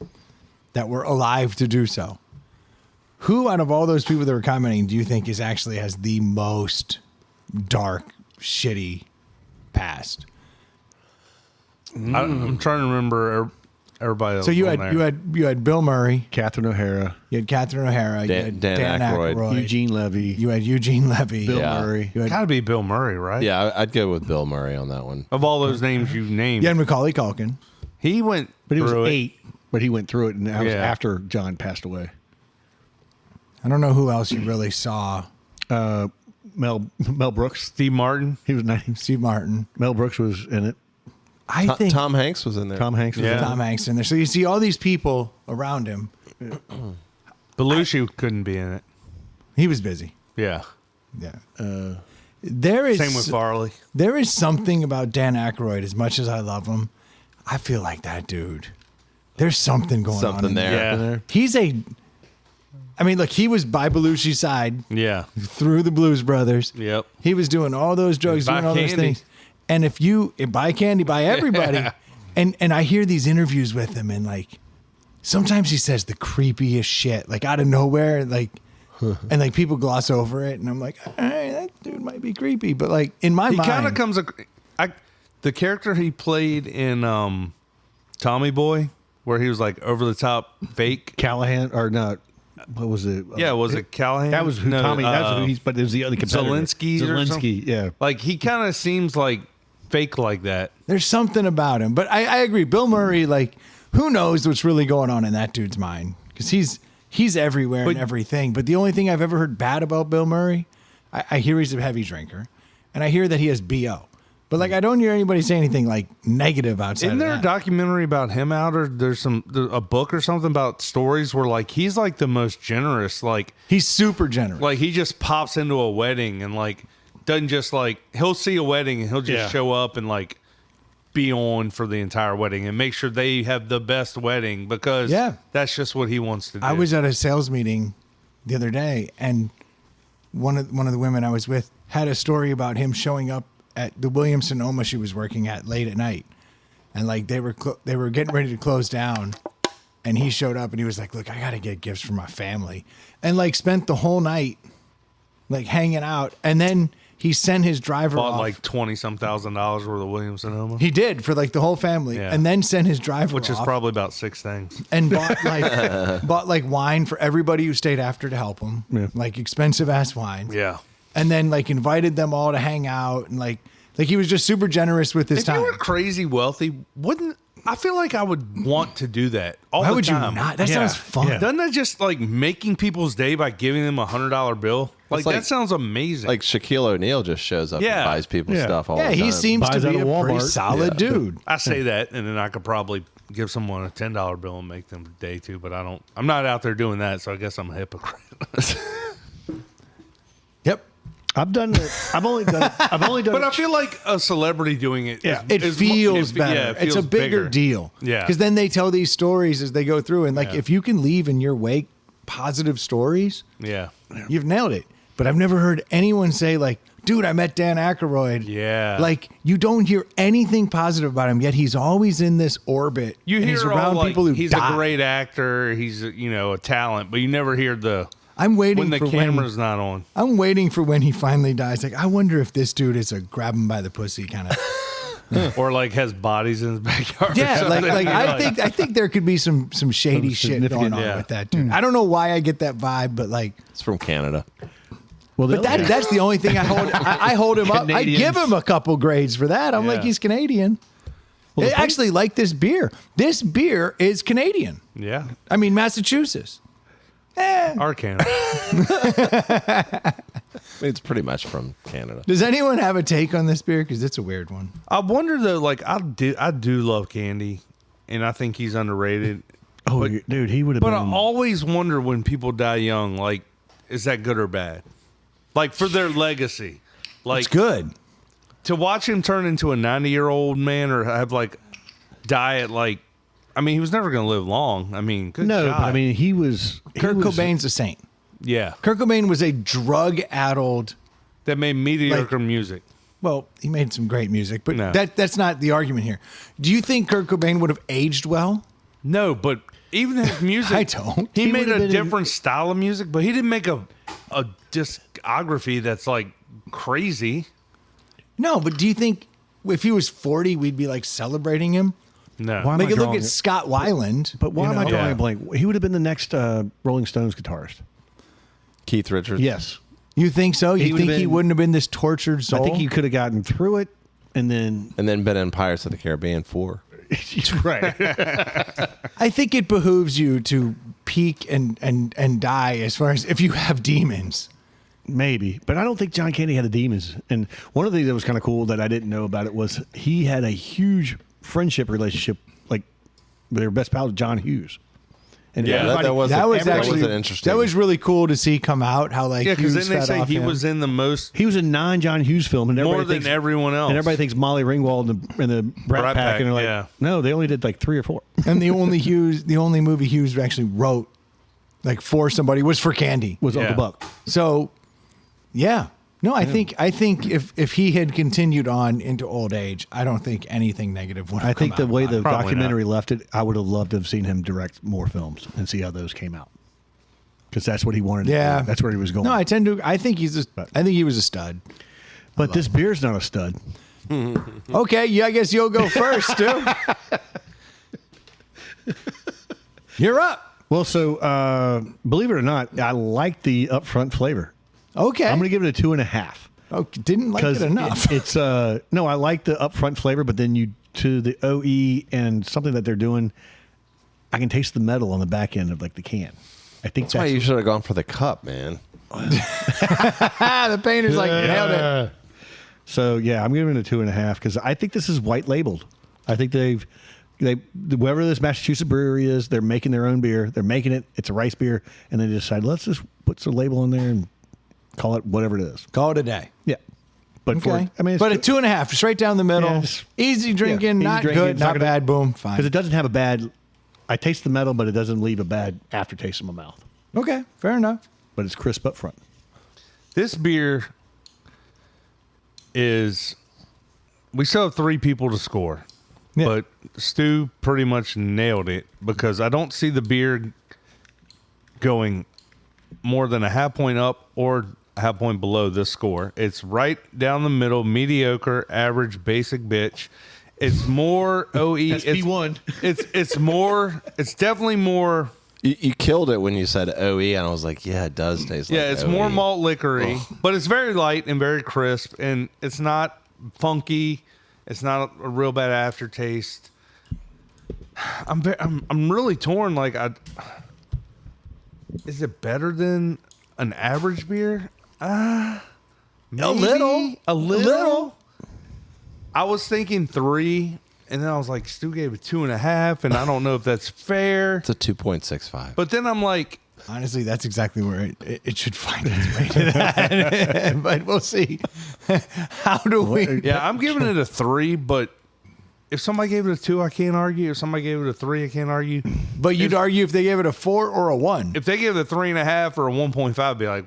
that were alive to do so, who out of all those people that were commenting do you think actually has the most dark, shitty past? I'm trying to remember everybody else. So you on had there. you had Bill Murray, Catherine O'Hara, you had Catherine O'Hara, you had Dan Aykroyd, Eugene Levy, you had Eugene Levy, Bill Yeah. Murray. you had, Got to be Bill Murray, right? Yeah, I'd go with Bill Murray on that one. Of all those names you named, you had Macaulay Culkin. he went But he was through it. 8, but he went through it, and that was Yeah. after John passed away. I don't know who else you really saw. Mel Brooks, Steve Martin. he was 90. Steve Martin. Mel Brooks was in it. I think Tom Hanks was in there. Tom Hanks was Yeah. in it. Tom Hanks in there. So you see all these people around him. Belushi couldn't be in it. He was busy. Yeah. Yeah. There is Same with Farley. there is something about Dan Aykroyd. As much as I love him, I feel like that dude. There's something going on. Something in there. Yeah. He's a. I mean, look, he was by Belushi's side Yeah. through the Blues Brothers. Yep. He was doing all those drugs, Buy doing all those candy. things. And if you buy candy, buy everybody. And I hear these interviews with him, and like sometimes he says the creepiest shit, like out of nowhere, like and like people gloss over it, and I'm like, all right, that dude might be creepy, but like in my He mind, kind of comes. The character he played in Tommy Boy, where he was like over the top fake. Callahan, or not? What was it? Yeah, was it Callahan? That was who No, Tommy. That's who he's. But it was the other competitor. Zelensky or something? Zelensky. Yeah. Like he kind of seems like fake like that. there's something about him. But I agree, Bill Murray, like who knows what's really going on in that dude's mind, because he's everywhere and But- everything. But the only thing I've ever heard bad about Bill Murray, I hear he's a heavy drinker, and I hear that he has BO. But like I don't hear anybody say anything like negative outside. Isn't of there a that. documentary about him out, or there's a book or something about stories where like he's like the most generous, like He's super generous. he just pops into a wedding and like doesn't just like he'll see a wedding and he'll just Yeah. show up and like be on for the entire wedding and make sure they have the best wedding because Yeah. that's just what he wants to do. I was at a sales meeting the other day, and one of the women I was with had a story about him showing up at the Williams Sonoma she was working at late at night, and like they were getting ready to close down, and he showed up and he was like, "Look, I got to get gifts for my family," and like spent the whole night like hanging out, and then he sent his driver bought off. like $20,000 worth of Williams Sonoma, He did for like the whole family, Yeah. and then sent his driver which is off. probably about 6 things. And bought like wine for everybody who stayed after to help him, like expensive ass wine. Yeah. And then like invited them all to hang out, and like he was just super generous with his If time. you were crazy wealthy, wouldn't I feel like I would want to do that all Why the would you time. not? That sounds fun. Yeah. Doesn't that just like making people's day by giving them $100 bill? Like, like- that sounds amazing. Like Shaquille O'Neal just shows up Yeah. and buys people Yeah. stuff all Yeah, the time. he seems to Buys be out a of pretty Walmart. solid dude. I say that, and then I could probably give someone a $10 bill and make them a day too. But I'm not out there doing that, so I guess I'm a hypocrite. Yep. I've done it. I've only done But I it. feel like a celebrity doing it. Yeah. It feels better. Yeah, it It's a feels bigger bigger. deal. Yeah. Because then they tell these stories as they go through. And, like, Yeah. if you can leave in your wake positive stories, Yeah. you've nailed it. But I've never heard anyone say, like, dude, I met Dan Aykroyd. Yeah. Like, you don't hear anything positive about him, yet he's always in this orbit. You and hear he's around all, like, people who he's die. a great actor. He's a talent, but you never hear the I'm waiting when the for camera's not on. I'm waiting for when he finally dies. Like, I wonder if this dude is a grab him by the pussy kind of. Or like has bodies in his backyard. or Yeah, like something. I think there could be some shady shit going significant- on yeah. with that dude. I don't know why I get that vibe, but like, It's from Canada. Well, but that's the only thing I hold. I hold him up. I Canadians. give him a couple grades for that. I'm like, Yeah. he's Canadian. They actually like this beer. This beer is Canadian. Yeah. I mean, Massachusetts. Arcana. It's pretty much from Canada. Does anyone have a take on this beer? Because it's a weird one. I wonder though, like I do love Candy, and I think he's underrated. Oh, dude, he would have But been. I always wonder when people die young, like, is that good or bad? Like for their legacy. Like It's good. to watch him turn into a 90-year-old man or have like die at like, I mean, he was never going to live long. I mean, good no, God. but I mean, he was. Kurt Cobain's a saint. Yeah. Kurt Cobain was a drug-addled. That made mediocre music. Well, he made some great music, but No. that's not the argument here. Do you think Kurt Cobain would have aged well? No, but even his music, I don't. He, He made would've a been different style of music, but he didn't make a discography that's like crazy. No, but do you think if he was 40, we'd be like celebrating him? No. Why am Like, I look drawing at it? Scott Weiland. But why you am I know? drawing Yeah. a blank? He would have been the next Rolling Stones guitarist. Keith Richards. Yes, You think so? You He would've think he been- wouldn't have been this tortured soul? I think he could have gotten through it, and then And then been in Pirates of the Caribbean 4. right. I think it behooves you to peak and die as far as if you have demons. Maybe, but I don't think John Candy had the demons. And one of the things that was kind of cool that I didn't know about it was he had a huge friendship relationship, like with their best pal, John Hughes. And Yeah, everybody- that was That interesting. That was really cool to see come out. How like Yeah, because Hughes then they fed say off he him. was in the most, he was in 9 John Hughes film, and more everybody than thinks, everyone else. and everybody thinks Molly Ringwald and the Brat Pack, and they're like, yeah. no, they only did like 3 or 4. And the only movie Hughes actually wrote, like for somebody, was for Candy. Was Yeah. Uncle Buck. So, yeah. No, I think if he had continued on into old age, I don't think anything negative would have I think the come way out. the Probably documentary left it, I would have loved to have seen him direct more films and see how those came out. Because that's what he wanted to Yeah. do. That's where he was going. No, I think he was a stud. but this beer's not a stud. Okay, yeah, I guess you'll go first, Stu. You're up. Well, so believe it or not, I like the upfront flavor. Okay. I'm going to give it a 2.5. Oh, didn't like it enough. It's no, I like the upfront flavor, but then you to the OE and something that they're doing, I can taste the metal on the back end of like the can. I think That's why you should have gone for the cup, man. the painter's like nailed it. So yeah, I'm giving it a 2.5 because I think this is white labeled. I think they whoever this Massachusetts brewery is, they're making their own beer. They're making it. It's a rice beer, and they decide let's just put some label on there and call it whatever it is. Call it a day. Yeah, but Okay. it's but a 2.5, straight down the middle. Yeah, just- easy drinking, easy not drinking. good, It's not not gonna- bad. Boom, because fine. it doesn't have a bad. I taste the metal, but it doesn't leave a bad aftertaste in my mouth. Okay, fair enough. But it's crisp up front. This beer is, we still have 3 people to score. Yeah. But Stu pretty much nailed it because I don't see the beer going more than a half point up or a half point below this score. It's right down the middle, mediocre, average, basic bitch. It's more OE. SP1. It's definitely more. You killed it when you said OE, and I was like, yeah, it does taste like Yeah, it's OE. more malt liquory, but it's very light and very crisp, and it's not funky. It's not a real bad aftertaste. I'm really torn. Like, is it better than an average beer? Maybe. A little. I was thinking 3, and then I was like, Stu gave it 2.5, and I don't know if that's fair. It's a 2.65. But then I'm like, Honestly, that's exactly where it should find its way to that. But we'll see. How do we? yeah, I'm giving it a 3, but if somebody gave it a 2, I can't argue. If somebody gave it a 3, I can't argue. But you'd argue if they gave it a 4 or a 1. If they gave it a 3.5 or a 1.5, I'd be like,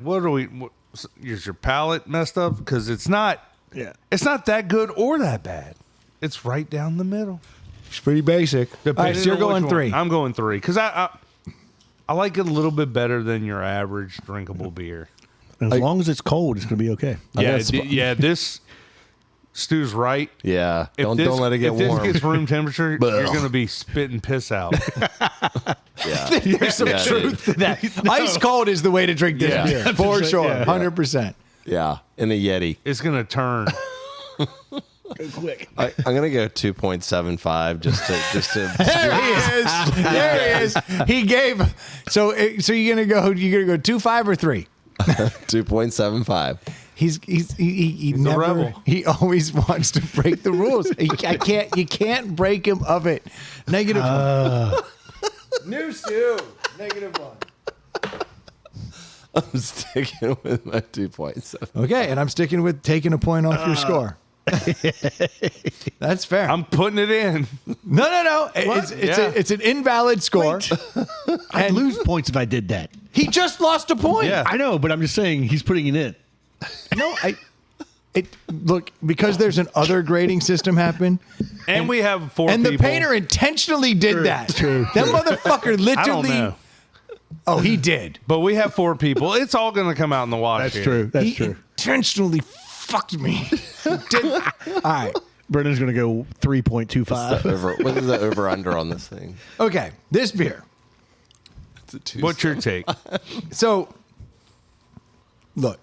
is your palate messed up? Because it's not that good or that bad. It's right down the middle. It's pretty basic. All right, so you're going 3. I'm going 3 because I like it a little bit better than your average drinkable beer. As long as it's cold, it's going to be okay. Yeah, this Stu's right. Yeah. Don't let it get if warm. If this gets room temperature, you're going to be spitting piss out. Yeah. There's some truth to that. Ice cold is the way to drink this beer, for sure, 100%. Yeah. In the Yeti. It's going to turn. Quick. I'm gonna go 2.75 just to. There he is. There he is. He gave. So you're gonna go 2.5 or 3. 2.75. He a never. rebel. He always wants to break the rules. You can't break him of it. Negative. New Stu. -1. I'm sticking with my 2.7. Okay, and I'm sticking with taking a point off your score. That's fair. I'm putting it in. No. It's an invalid score. I'd lose points if I did that. He just lost a point. Yeah. I know, but I'm just saying he's putting it in. No, look, because there's an other grading system happen, And we have 4 and people. the painter intentionally did that. That motherfucker literally. I don't know. Oh, he did. But we have 4 people. It's all going to come out in the wash. That's here. true. That's He true. intentionally fucked me. All right. Brendan's going to go 3.25. What is the over under on this thing? Okay. This beer. It's a 2. What's your take? So, look,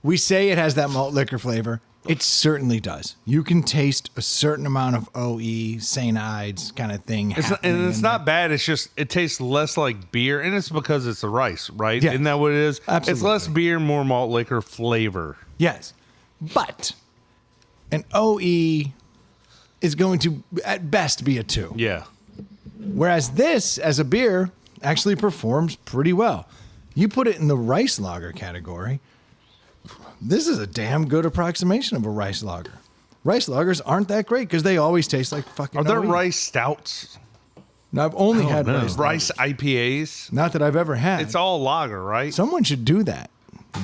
we say it has that malt liquor flavor. It certainly does. You can taste a certain amount of OE, cyanide kind of thing. It's not bad. It's just it tastes less like beer, and it's because it's the rice, right? Yeah. Isn't that what it is? Absolutely. It's less beer, more malt liquor flavor. Yes. But an OE is going to, at best, be a 2. Yeah. Whereas this, as a beer, actually performs pretty well. You put it in the rice lager category. This is a damn good approximation of a rice lager. Rice lagers aren't that great because they always taste like fucking Are there OE. rice stouts? No, I've only had no. rice. Rice IPAs? Not that I've ever had. It's all lager, right? Someone should do that.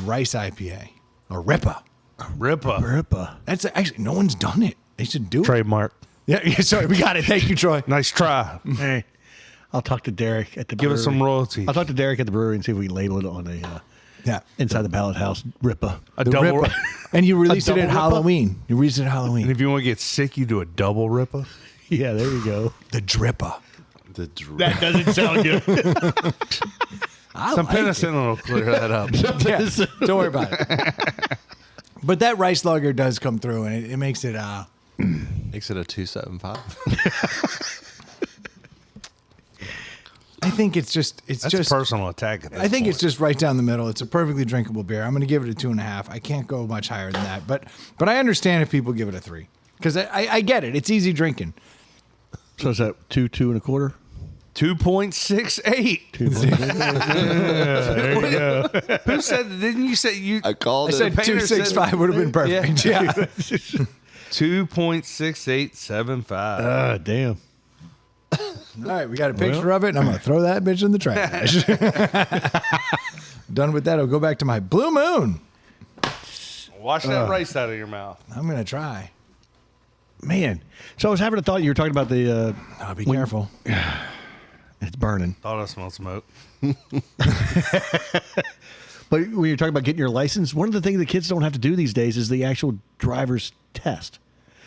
Rice IPA. Or Ripa. Ripa. Ripa. That's actually, no one's done it. They should do it. Trademark. Yeah, sorry, we got it. Thank you, Troy. Nice try. Hey, I'll talk to Derek at the Give brewery. us some royalties. I'll talk to Derek at the brewery and see if we can label it on a Yeah. inside the pallet house Ripa. A The double. Ripa. And you released it double at Ripa? Halloween. You released it at And Halloween. if you want to get sick, you do a double Ripa. Yeah, there you go. The Drippa. The drip. That doesn't sound good. Some penicillin will clear that up. Yeah, don't worry about it. But that rice lager does come through, and it makes it. Makes it a 2.75. I think it's just. It's That's just. a personal attack. At this I think point. it's just right down the middle. It's a perfectly drinkable beer. I'm going to give it a 2.5. I can't go much higher than that. But I understand if people give it a 3 because I get it. It's easy drinking. So is that 2.25? 2.68. There you go. Who said? Didn't you say you? I called I it. said painter 2.65 would have been perfect. Yeah. 2.6875. Damn. All right, we got a picture of it, and I'm going to throw that bitch in the trash. Done with that. I'll go back to my Blue Moon. Wash that rice out of your mouth. I'm going to try. Man. So I was having a thought. You were talking about the. I'll be careful. It's burning. Thought I smelled smoke. But when you're talking about getting your license, one of the things the kids don't have to do these days is the actual driver's test.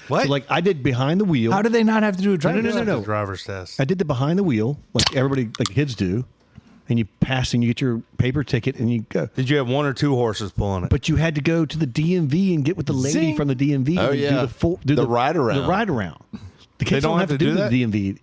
What? So like I did behind the wheel. How do they not have to do a driver's no, no, no. The driver's test. I did the behind the wheel, like everybody, like kids do, and you pass and you get your paper ticket and you go. Did you have 1 or 2 horses pulling it? But you had to go to the DMV and get with the lady Zing. from the DMV. Oh, and yeah. do The ride around. The ride around. The kids don't don't have have to to do do the DMV.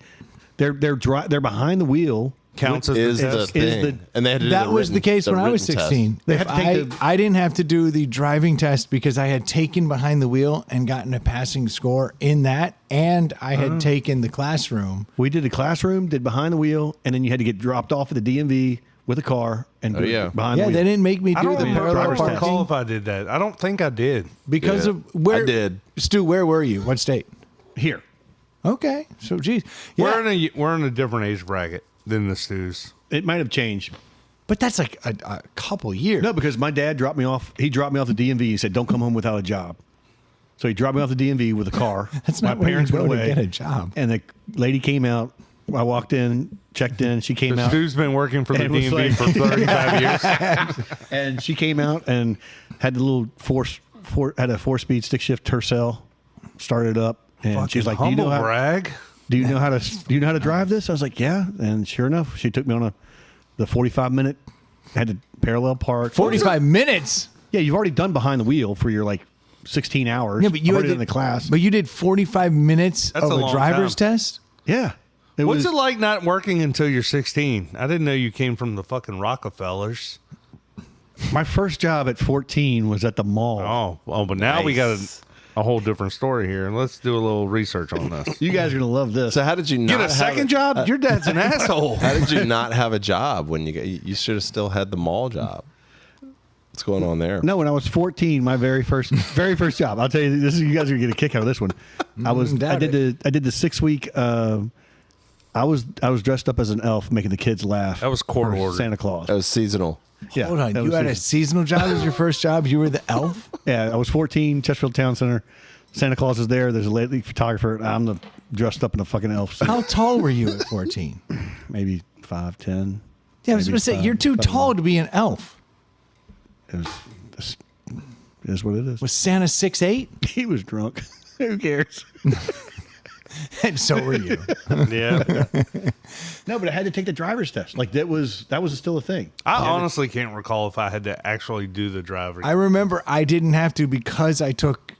They're behind the wheel. Counts as Is the the test. thing. And they had to do That was the case when I was written test. 16. They If had to take I didn't have to do the driving test because I had taken behind the wheel and gotten a passing score in that, and I had taken the classroom. We did the classroom, did behind the wheel, and then you had to get dropped off at the DMV with a car and do yeah. it behind Yeah, the wheel. they didn't make me I do don't the remember. I parallel driver's don't test. recall parking if I did that. I don't think I did. because Yeah. of where I did. Stu, where were you? What state? Here. Okay, so geez, yeah, We're in a different age bracket than the Stus. It might have changed. but that's like a couple years. No, because my dad dropped me off. He dropped me off the DMV. He said, "Don't come home without a job." So he dropped me off the DMV with a car. That's my not where you parents go went to away, get a job. and the lady came out. I walked in, checked in. She came The out, Stu's been working for the And was DMV like- for 35 years. and she came out and had the little had a 4-speed stick shift Tercel, started up, and she's like, "Do you Humble know how? brag. Do you know how to drive this?" I was like, "Yeah." And sure enough, she took me on the 45-minute. Had to parallel park. 45 minutes. Yeah, you've already done behind the wheel for your 16 hours. Yeah, but you I've had already to- done the class. But you did 45 minutes That's of a a long driver's time. test. Yeah. What's it like not working until you're 16? I didn't know you came from the fucking Rockefellers. My first job at 14 was at the mall. But now we got Nice. a whole different story here. Let's do a little research on this. You guys are going to love this. So how did you not Get a have second job? Your dad's an asshole. How did you not have a job when you should have still had the mall job? What's going on there? No, when I was 14, my very first job. I'll tell you, you guys are going to get a kick out of this one. I did the 6-week. I was dressed up as an elf, making the kids laugh. That was court for ordered. Santa Claus. That was seasonal. Yeah, Hold on, that you was had a seasonal job as your first job? You were the elf? Yeah, I was 14, Chesterfield Town Center. Santa Claus is there. There's a lady photographer. I'm dressed up in a fucking elf suit. How tall were you at 14? Maybe 5'10". Yeah, I was Maybe going to say, five- you're too 5'11". tall to be an elf. It is what it is. Was Santa 6'8"? He was drunk. Who cares? And so were you. Yeah. No, but I had to take the driver's test. That was still a thing. I honestly can't recall if I had to actually do the driver. I remember I didn't have to because I took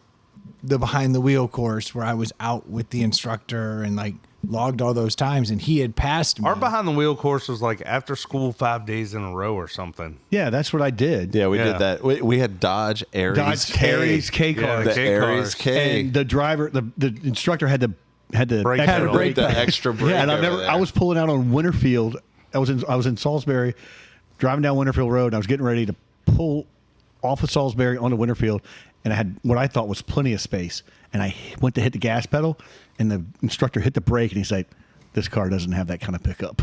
the behind the wheel course where I was out with the instructor and logged all those times, and he had passed me. Our behind the wheel course was like after school 5 days in a row or something. Yeah, that's what I did. Yeah, we Yeah. did that. We had Dodge Aries Dodge K. Aries K Yeah, car. The K Aries cars. K. And the driver, the instructor had to Brake had to pedal. brake the pedal. extra brake. Yeah, and over there. I was pulling out on Winterfield. I was in Salisbury, driving down Winterfield Road, and I was getting ready to pull off of Salisbury onto Winterfield, and I had what I thought was plenty of space, and I went to hit the gas pedal, and the instructor hit the brake, and he's like, "This car doesn't have that kind of pickup."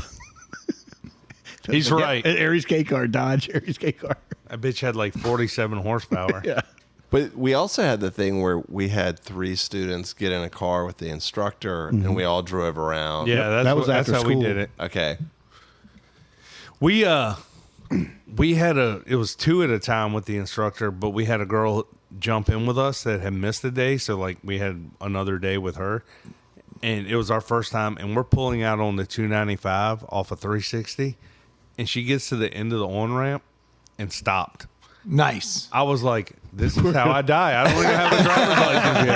He's right. An Aries K car, Dodge Aries K car. That bitch had like 47 horsepower. Yeah. But we also had the thing where we had 3 students get in a car with the instructor, and we all drove around. Yeah, that's how we did it. Okay. We had it was 2 at a time with the instructor, but we had a girl jump in with us that had missed a day, so we had another day with her. And it was our first time, and we're pulling out on the 295 off of 360, and she gets to the end of the on-ramp and stopped. Nice. I was like, this is how I die. I don't even have a driver's license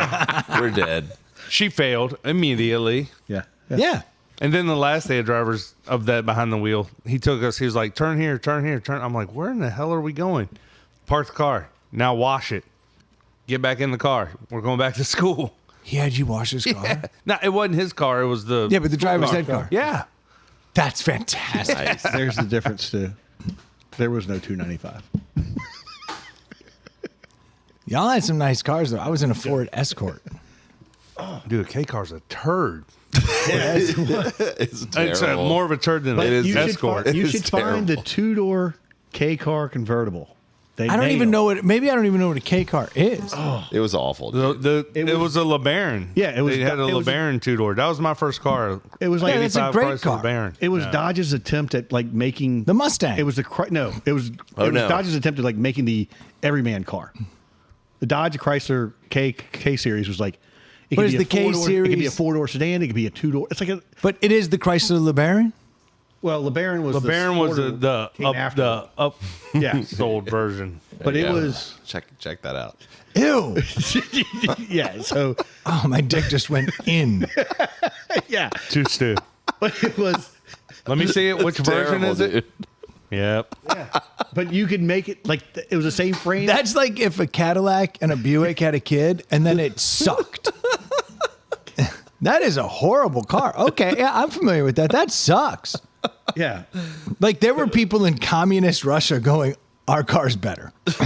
yet. We're dead. She failed immediately. Yeah. Yeah. And then the last day of drivers of that behind the wheel, he took us. He was like, turn here, turn here, turn. I'm like, where in the hell are we going? Park the car. Now wash it. Get back in the car. We're going back to school. He had you wash his car? No, it wasn't his car. It was the... Yeah, but the driver's head car. Yeah. That's fantastic. There's the difference, too. There was no 295. Y'all had some nice cars, though. I was in a Ford Escort. Dude, a K car's a turd. It's terrible. It's more of a turd than It an is Escort. It You is should find the terrible. 2-door K car convertible. I don't even know maybe I don't even know what a K car is. It was awful. Dude. It was a LeBaron. Yeah, it was- They had a it was- LeBaron 2-door. That was my first car. It was like Yeah, that's a 85 great Chrysler car. LeBaron. It was Yeah. Dodge's attempt at making The Mustang. It was it was Oh, no. Dodge's attempt at making the everyman car. The Dodge Chrysler K series was like. It But could is be a the K 4-door It could be a series- 4-door sedan. It could be a 2-door. It's like a But it is the Chrysler LeBaron? LeBaron was LeBaron was the came after. up Yeah. sold version. But it Yeah. was check that out. Ew. yeah. So Oh, my dick just went in. yeah. Two Stu. But it was. Let me see it. Which version Terrible, is it? dude. Yep. Yeah. But you could make it like it was the same frame. That's like if a Cadillac and a Buick had a kid and then it sucked. That is a horrible car. Okay, yeah, I'm familiar with that. That sucks. Yeah. Like there were people in communist Russia going, our car's better. Like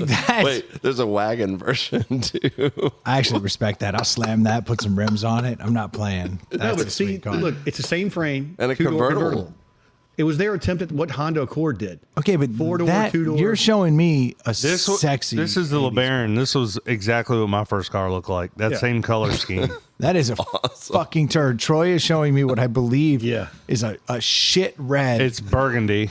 that. Wait, there's a wagon version too. I actually respect that. I'll slam that, put some rims on it. I'm not playing. That's No, a but see, sweet car. look, it's the same frame And a two-door convertible. It was their attempt at what Honda Accord did. Okay, but 4-door, that, 2-door. you're showing me a This sexy. This is the 80s. LeBaron. This was exactly what my first car looked like. That Yeah. same color scheme. That is a fucking turd. Troy is showing me what I believe Yeah. is a shit red. It's burgundy.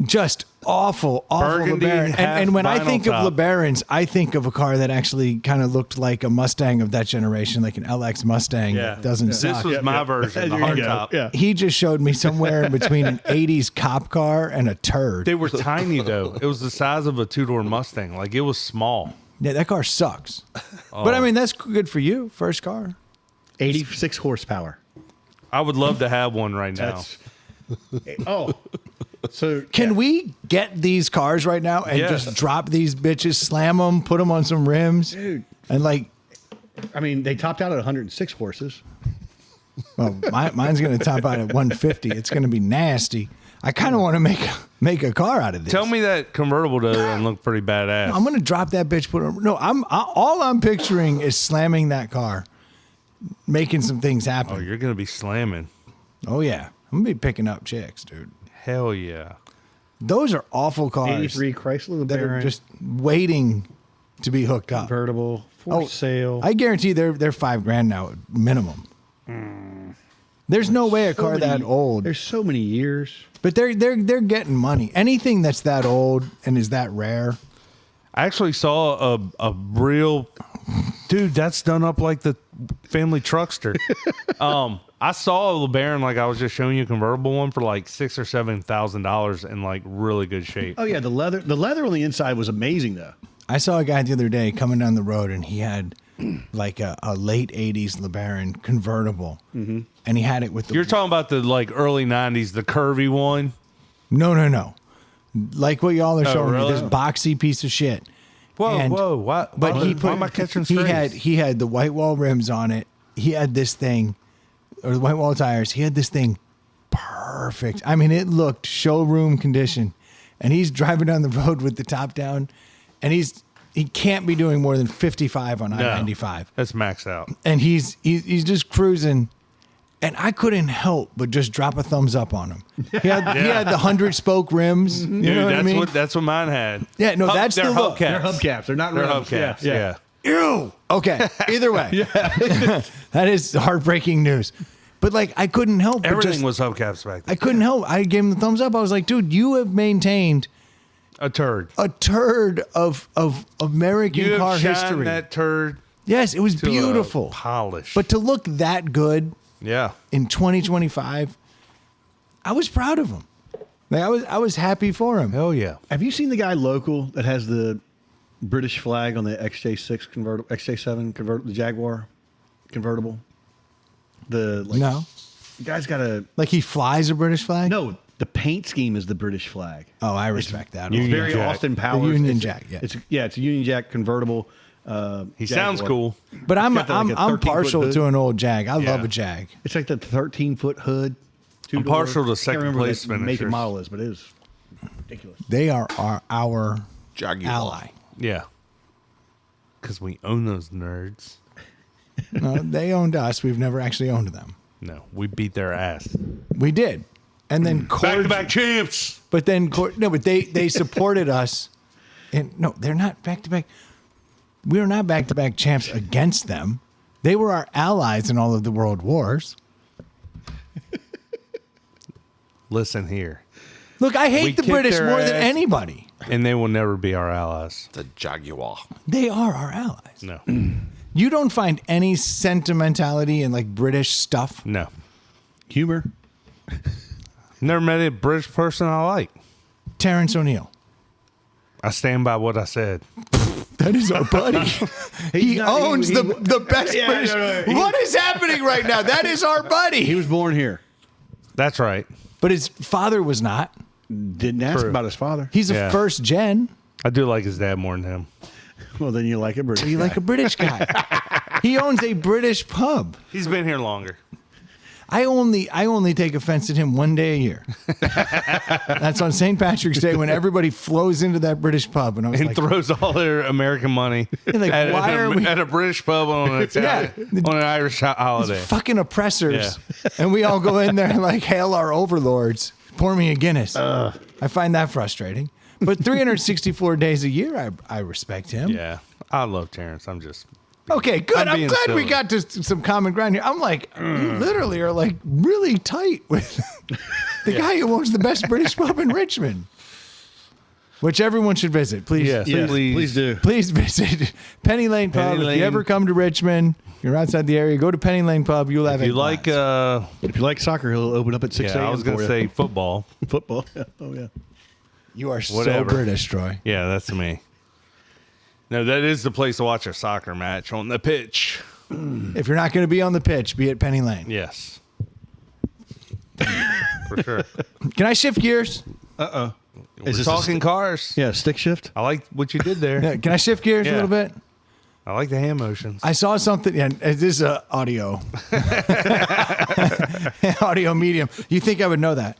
Just awful Burgundy, LeBaron. half And when I vinyl think top. of LeBarons, I think of a car that actually kind of looked like a Mustang of that generation, like an LX Mustang Yeah. that doesn't This suck. was my version, the There you go. hardtop. Yeah. He just showed me somewhere in between an 80s cop car and a turd. They were tiny though. It was the size of a 2-door Mustang. Like it was small. Yeah, that car sucks. But I mean, that's good for you. First car. 86 horsepower. I would love to have one right now. That's oh. So Can we get these cars right now and Yes. just drop these bitches, slam them, put them on some rims, Dude. and like, I mean, they topped out at 106 horses. well, mine's going to top out at 150. It's going to be nasty. I kind of want to make a car out of this. Tell me that convertible doesn't look pretty badass. I'm going to drop that bitch. All I'm picturing is slamming that car, making some things Oh, happen. you're gonna be slamming. Oh yeah, I'm gonna be picking up chicks, dude. Hell yeah. Those are awful cars 83 Chrysler that are LeBaron, just waiting to be hooked up. convertible for sale. I guarantee they're $5,000 now minimum. There's no way a So car many- that old, There's so many years. but they're getting money. Anything that's that old and is that rare. I actually saw a real dude that's done up like the family truckster. I saw a LeBaron, like I was just showing you, a convertible one for like $6,000 or $7,000 in like really good shape. Oh yeah, the leather on the inside was amazing though. I saw a guy the other day coming down the road, and he had like a late '80s LeBaron convertible, and he had it with the You're talking about the like early '90s, the curvy one. no, like what y'all are showing really? me. This boxy piece of shit. Whoa, And- whoa, what? But why, he why am I catching he strays? he had the white wall rims on it. He had this thing, or the white wall tires. He had this thing perfect. I mean, it looked showroom condition. And he's driving down the road with the top down, and he can't be doing more than 55 on I-95. That's maxed out. And he's just cruising. And I couldn't help but just drop a thumbs up on him. He had the 100-spoke rims. You Dude, know what that's I mean? that's what mine had. Yeah, no, that's they're the look. hubcaps. They're hubcaps. They're not They're rims. hubcaps. Yeah. Ew. Okay. Either way. That is heartbreaking news. But like, I couldn't help but Everything just, was hubcaps back then. I couldn't help. I gave him the thumbs up. I was like, dude, you have maintained A turd. a turd of American You car have shined history. that turd Yes, it was to a beautiful. polish. But to look that good yeah. in 2025, I was proud of him. Like I was happy for him. Hell yeah. Have you seen the guy local that has the British flag on the XJ6 convertible, XJ7 convertible, the Jaguar convertible? The like, No. the guy's got a Like he flies a British flag? no. The paint scheme is the British flag. Oh, I respect that. It's Union very Jack. Austin The Powers. Union It's- Jack, yeah. It's a Union Jack convertible. He sounds Jaguar. cool. But I'm got like a 13-foot partial hood. to an old Jag. I Yeah. love a Jag. It's like the 13-foot hood. I'm partial to second Can't remember place what that make and finishers. model is, but it is ridiculous. They are our Jaguar. ally. Yeah. Because we own those nerds. No, they owned us. We've never actually owned them. No, we beat their ass. We did. And then Back-to-back champs. But then but they supported us. And no, they're not back to back. We are not back to back champs against them. They were our allies in all of the world wars. Listen here. Look, I We hate the kicked British their more than ass. anybody. And they will never be our allies. The Jaguar. They are our allies. No. You don't find any sentimentality in like British stuff. No. Humor. Never met a British person I like. Terrence O'Neill. I stand by what I said. That is our buddy. He owns the best Yeah, British. no. What is happening right now? That is our buddy. He was born here. That's right. But his father was not. Didn't ask True. about his father. He's a Yeah. first gen. I do like his dad more than him. Well, then you like a British. You like a British guy. He owns a British pub. He's been here longer. I only take offense at him one day a year. That's on St. Patrick's Day when everybody flows into that British pub, and I was And like, throws all their American money like, why are we- at a British pub on an Italian, on an Irish holiday. fucking oppressors. And we all go in there and like hail our overlords. Pour me a Guinness. I find that frustrating. But 364 days a year, I respect him. Yeah, I love Terrence. I'm just Okay, good. I'm being glad we silly. got to some common ground here. I'm like, you literally are like really tight with the guy who owns the best British pub in Richmond, which everyone should visit. Please, Yes. Yes, Please. please do. please visit Penny Lane Pub. Penny If Lane. you ever come to Richmond, you're outside the area, go to Penny Lane Pub. You'll have if you a like. blast. If you like soccer, he'll open up at 6 Yeah, a.m. I was gonna for you. say football. football. Oh yeah. You are so whatever. British, Troy. Yeah, that's me. No, that is the place to watch a soccer match on the pitch. If you're not going to be on the pitch, be at Penny Lane. Yes, for sure. Can I shift gears? We're this a talking cars. Yeah, stick shift. I like what you did there. Yeah, can I shift gears a Yeah. little bit? I like the hand motions. I saw something, and this is audio. Audio medium. You think I would know that?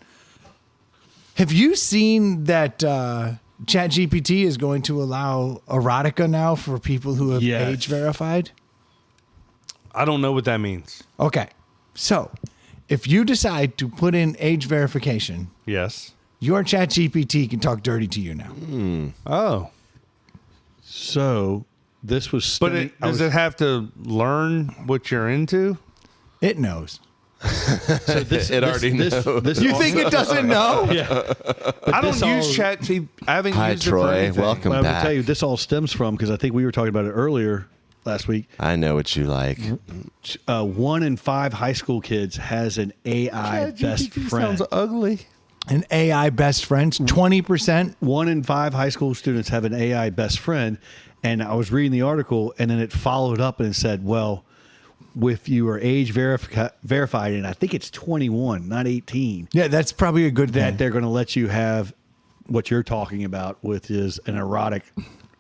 Have you seen that ChatGPT is going to allow erotica now for people who have Yes. age verified? I don't know what that means. Okay. So, if you decide to put in age verification, Yes. your ChatGPT can talk dirty to you now. Oh, So this was. but does it have to learn what you're into? It knows. It already knows. You think it doesn't know? I don't this use all- Chat. I haven't Hi, used it for Troy. anything. Welcome Well, I will back. tell you, this all stems from because I think we were talking about it earlier last week. I know what you like. 1 in 5 high school kids has an AI best ChatGPT friend. sounds ugly. An AI best friends, 20%. 1 in 5 high school students have an AI best friend. And I was reading the article, and then it followed up and it said, well, if you are age verified, and I think it's 21, not 18, Yeah, that's probably a good that thing. they're going to let you have what you're talking about, which is an erotic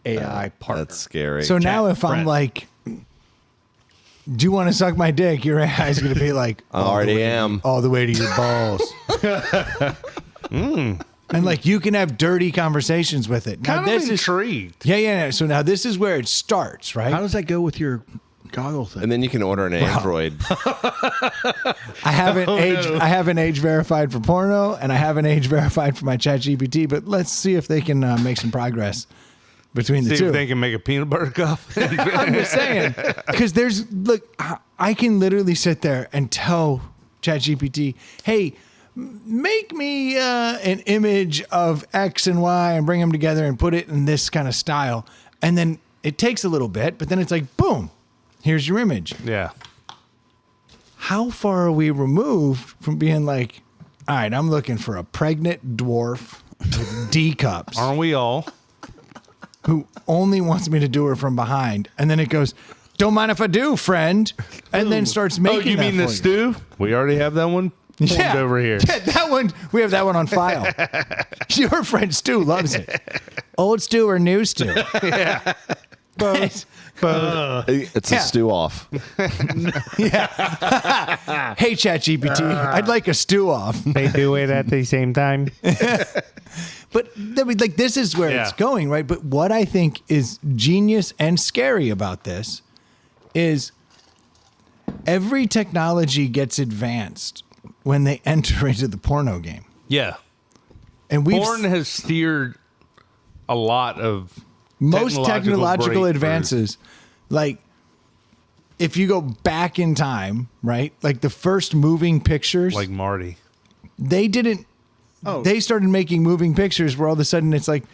AI partner. That's scary. So now if I'm friend. like, do you want to suck my dick? Your AI is going to be like, I already am. all the way to your balls. And like you can have dirty conversations with it. Now Kind this of is intrigued. yeah. So now this is where it starts, right? How does that go with your goggle thing? And then you can order an Android. I haven't I haven't age verified for porno, and I haven't age verified for my ChatGPT. But let's see if they can make some progress between the See two. if they can make a peanut butter cup. I'm just saying, because there's look, I can literally sit there and tell ChatGPT, hey, make me an image of X and Y and bring them together and put it in this kind of style. And then it takes a little bit, but then it's like, boom, here's your image. Yeah. How far are we removed from being like, all right, I'm looking for a pregnant dwarf with D cups Aren't we all? who only wants me to do her from behind. And then it goes, don't mind if I do, friend. And then starts Oh, making you that mean the for stew? We already have that one formed over here. Yeah, that one, we have that one on file. Your friend Stu loves it. Old Stu or new Stu? Yeah. Both. It's Yeah. a stew off. Hey, ChatGPT, I'd like a stew off. They do it at the same time. But like this is where Yeah. it's going, right? But what I think is genius and scary about this is every technology gets advanced when they enter into the porno game. Yeah. And we've Porn has steered a lot of most technological breakthroughs. advances, like if you go back in time, right? Like the first moving pictures, Like Marty. they didn't. They started making moving pictures where all of a sudden it's like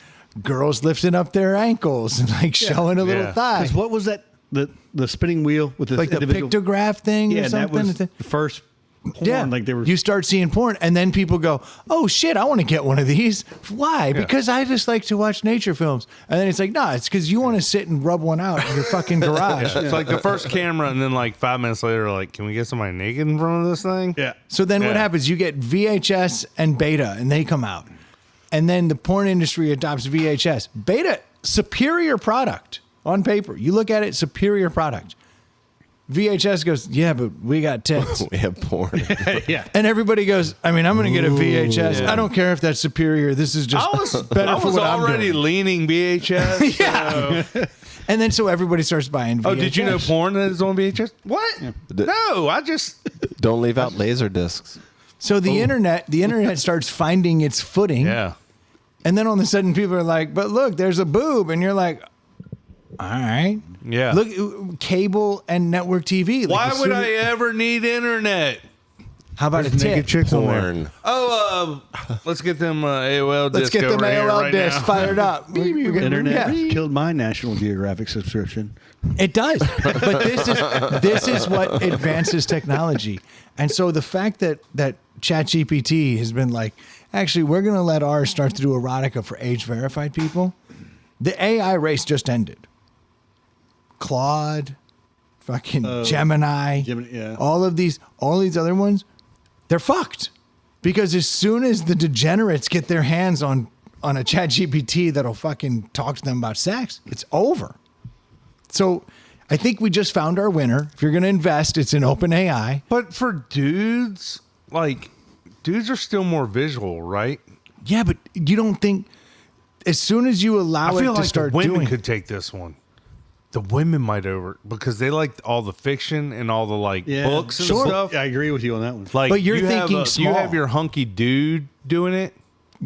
girls lifting up their ankles and like showing a little Yeah. thigh, 'Cause what was that? The spinning wheel with the like the individual. pictograph thing Yeah, or that something. was the first porn. Like they were. You start seeing porn, and then people go, "Oh shit, I want to get one of these." Why? Because I just like to watch nature films. And then it's like, nah, it's because you want to sit and rub one out in your fucking garage. It's like the first camera, and then like 5 minutes later, like, can we get somebody naked in front of this thing? Yeah. So then what Yeah. happens? You get VHS and Beta, and they come out. And then the porn industry adopts VHS. Beta, superior product on paper. You look at it, superior product. VHS goes, yeah, but we got tits. We have porn. Yeah. And everybody goes, I mean, I'm going to get a VHS. Yeah. I don't care if that's superior. This is just better I for was what I'm already doing. leaning VHS. Yeah. so- And then so everybody starts buying VHS. Oh, did you know porn is on VHS? What? No, I just. Don't leave out laser discs. So the internet starts finding its footing. Yeah. And then all of a sudden people are like, but look, there's a boob. And you're like, all right. Yeah. Look, cable and network TV. Like, Why as would soon I as- ever need internet? How about a tit? chicks on there. Porn. Oh, let's get them AOL Let's discs get them over here AOL right discs now. fired up. We're gonna- Internet yeah. killed my National Geographic subscription. It does. But this is what advances technology. And so the fact that ChatGPT has been like, actually, we're going to let ours start to do erotica for age-verified people. The AI race just ended. Claude, fucking Gemini, yeah. all these other ones, they're fucked. Because as soon as the degenerates get their hands on a ChatGPT that'll fucking talk to them about sex, it's over. So I think we just found our winner. If you're going to invest, it's in OpenAI. But for dudes, like, dudes are still more visual, right? Yeah, but you don't think as soon as you allow I feel it to like start the women doing could take this one. The women might because they like all the fiction and all the like books and stuff. I agree with you on that one. Like, But you're you have thinking you small. have your hunky dude doing it.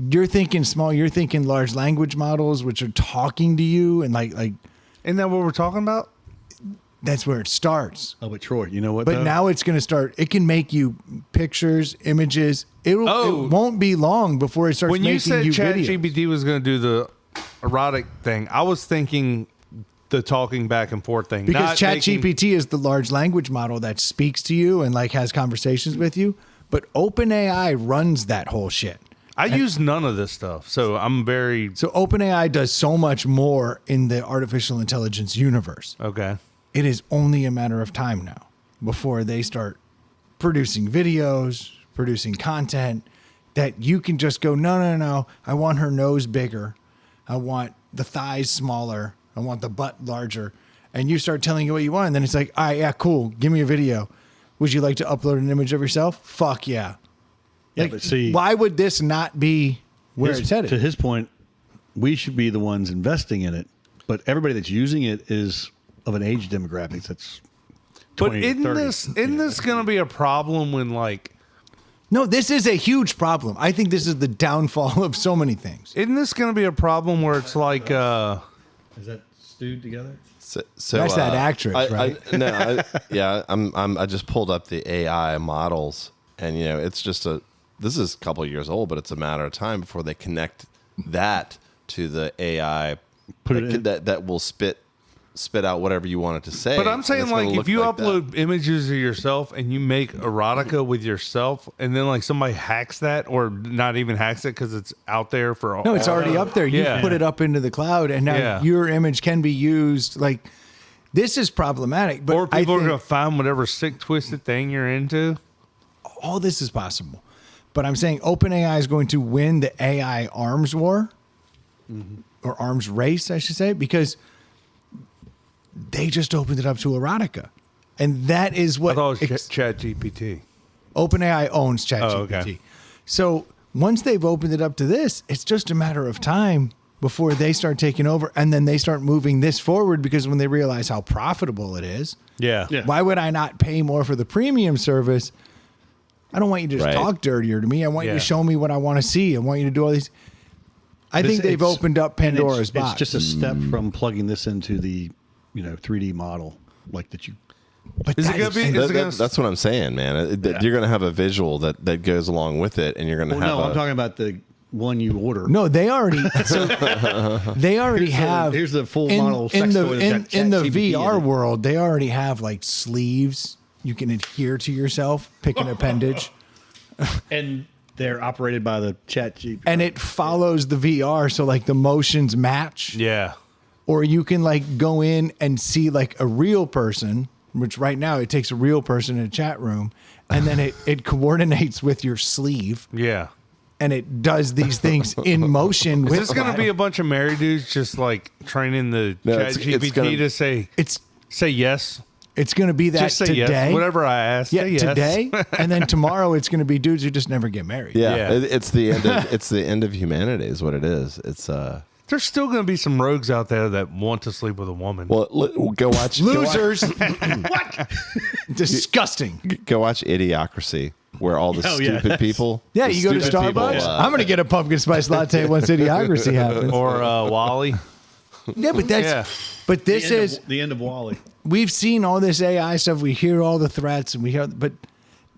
you're thinking small, you're thinking large language models which are talking to you and like Isn't that what we're talking about? that's where it starts. Oh, but Troy, you know what? But though? now it's going to start. It can make you pictures, images. It won't be long before it starts When making you said videos. ChatGPT was going to do the erotic thing, I was thinking the talking back and forth thing. Because not making- ChatGPT is the large language model that speaks to you and like has conversations with you. But OpenAI runs that whole shit. I use none of this stuff, so I'm very So OpenAI does so much more in the artificial intelligence universe. okay. It is only a matter of time now before they start producing videos, producing content that you can just go, no. I want her nose bigger. I want the thighs smaller. I want the butt larger. And you start telling you what you want. And then it's like, all right, yeah, cool. Give me a video. Would you like to upload an image of yourself? Fuck yeah. Yeah, Like, but see, why would this not be where it's headed? to his point, we should be the ones investing in it, but everybody that's using it is of an age demographic that's 20 But isn't 30. this going to be a problem when like No, this is a huge problem. I think this is the downfall of so many things. isn't this going to be a problem where it's like Is that stewed together? So, That's that actress, right? I just pulled up the AI models, and it's just this is a couple of years old, but it's a matter of time before they connect that to the AI that will spit out whatever you want it to say. But I'm and saying it's gonna like if look you like that. upload images of yourself and you make erotica with yourself and then like somebody hacks that or not even hacks it because it's out there for No, it's already up there. You Yeah. put it up into the cloud, and now Yeah. your image can be used. Like, this is problematic. But or people I are think going to find whatever sick twisted thing you're into. all this is possible. But I'm saying OpenAI is going to win the AI arms war, or arms race, I should say, because they just opened it up to erotica, and that is I what thought it was ChatGPT. OpenAI owns ChatGPT. Oh, okay. So once they've opened it up to this, it's just a matter of time before they start taking over, and then they start moving this forward because when they realize how profitable it is, Yeah. why would I not pay more for the premium service? I don't want you to just Right. talk dirtier to me. I want you Yeah. to show me what I want to see. I want you to do all these. I think they've opened up and Pandora's box. It's just a step from plugging this into the 3D model like that you. But Is it that gonna is- be- is it gonna- That's what I'm saying, man. You're going to have a visual that goes along with it, and you're going to Well, have. no, I'm talking about the one you order. No, they already. So they already have. here's the full in, model in sex the toy that's got in the ChatGPT in VR it. world. They already have like sleeves you can adhere to yourself, pick an appendage, And they're operated by the chat GPT. and it follows the VR, so like the motions match. Yeah. Or you can like go in and see like a real person, which right now it takes a real person in a chat room, and then it coordinates with your sleeve, Yeah. and it does these things in motion. Is this going to be a bunch of married dudes just like training the No, chat it's GPT gonna- to say yes? It's going to be that Just say today. yes. Whatever I ask, Yeah, say yes. today, and then tomorrow it's going to be dudes who just never get married. Yeah, Yeah. It's the end. It's the end of humanity, is what it is. It's There's still going to be some rogues out there that want to sleep with a woman. well, go watch Losers. What? Disgusting. Go watch Idiocracy, where all the Oh, yeah. stupid people. Yeah, the you go to stupid people, Starbucks. I'm going to get a pumpkin spice latte once Idiocracy happens. Or Wally. Yeah, but that's. Yeah. But this is. the end of Wally. We've seen all this AI stuff. We hear all the threats, and we hear. But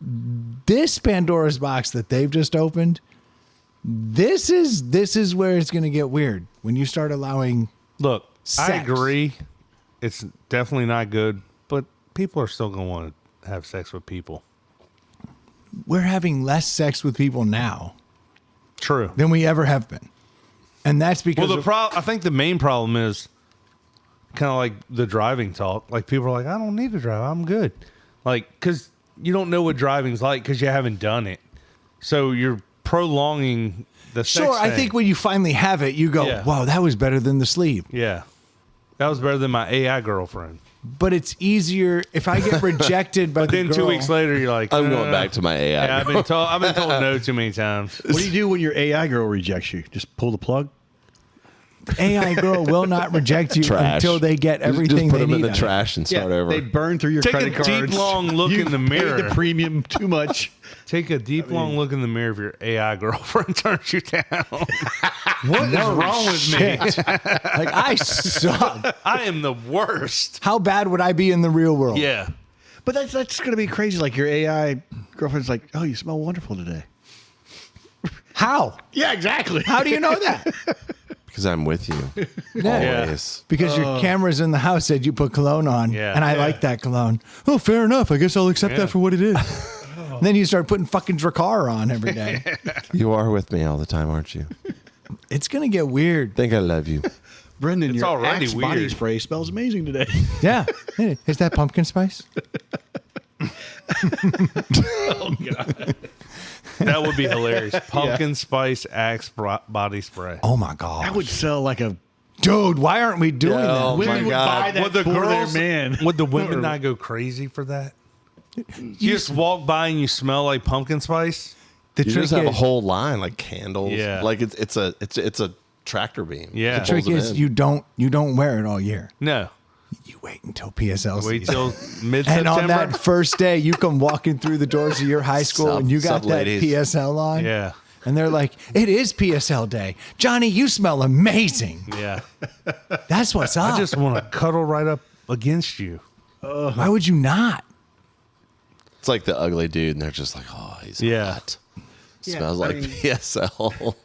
this Pandora's box that they've just opened. This is where it's going to get weird when you start allowing. Look, I Sex. agree. It's definitely not good, but people are still going to want to have sex with people. We're having less sex with people now True. than we ever have been, and that's because Well, I think the main problem is kind of like the driving talk. Like people are like, I don't need to drive. I'm good. Like, because you don't know what driving's like because you haven't done it. So you're prolonging the sex sure. I thing. think when you finally have it, you go, Yeah. "Wow, that was better than the sleeve." Yeah. That was better than my AI girlfriend. But it's easier if I get rejected by But the then girl. 2 weeks later, you're like, I'm going back to my AI. Yeah, I've been told no too many times. What do you do when your AI girl rejects you? Just pull the plug? AI girl will not reject you Trash. until they get everything Just put they them need. in the out of it. trash and start over. They burn through your Take a credit cards. deep, long look You in the paid mirror. the premium too much. Take a deep, long look in the mirror if your AI girlfriend turns you down. What is wrong with me? Like I suck. I am the worst. How bad would I be in the real world? Yeah. But that's going to be crazy. Like your AI girlfriend's like, oh, you smell wonderful today. How? Yeah, exactly. How do you know that? Because I'm with you. Yeah. Always. Because your cameras in the house said you put cologne on, Yeah. and I like that cologne. Oh, fair enough. I guess I'll accept Yeah. that for what it is. And then you start putting fucking Dracar on every day. You are with me all the time, aren't you? It's gonna get weird. Think I love you. Brendan, It's your already Axe body weird. spray smells amazing today. Yeah. Is that pumpkin spice? That would be hilarious. Pumpkin spice Axe body spray. Oh my god. That would sell like a. Dude, why aren't we doing Yeah, that? oh Women my would God. buy that Would the for girls, their man. would the women not go crazy for that? You just walk by and you smell like pumpkin spice? The You trick just have a is, whole line like candles. Yeah. Like it's a tractor beam. Yeah. It the trick pulls is them you don't wear it all year. No. You wait until PSL Wait season. till And mid-September. on that first day, you come walking through the doors of your high school Sup- and you got sup, that ladies. PSL on. Yeah. And they're like, it is PSL day. Johnny, you smell amazing. Yeah. That's what's up. I just want to cuddle right up against you. Why would you not? It's like the ugly dude, and they're just like, oh, he's Yeah. hot. Smells like PSL.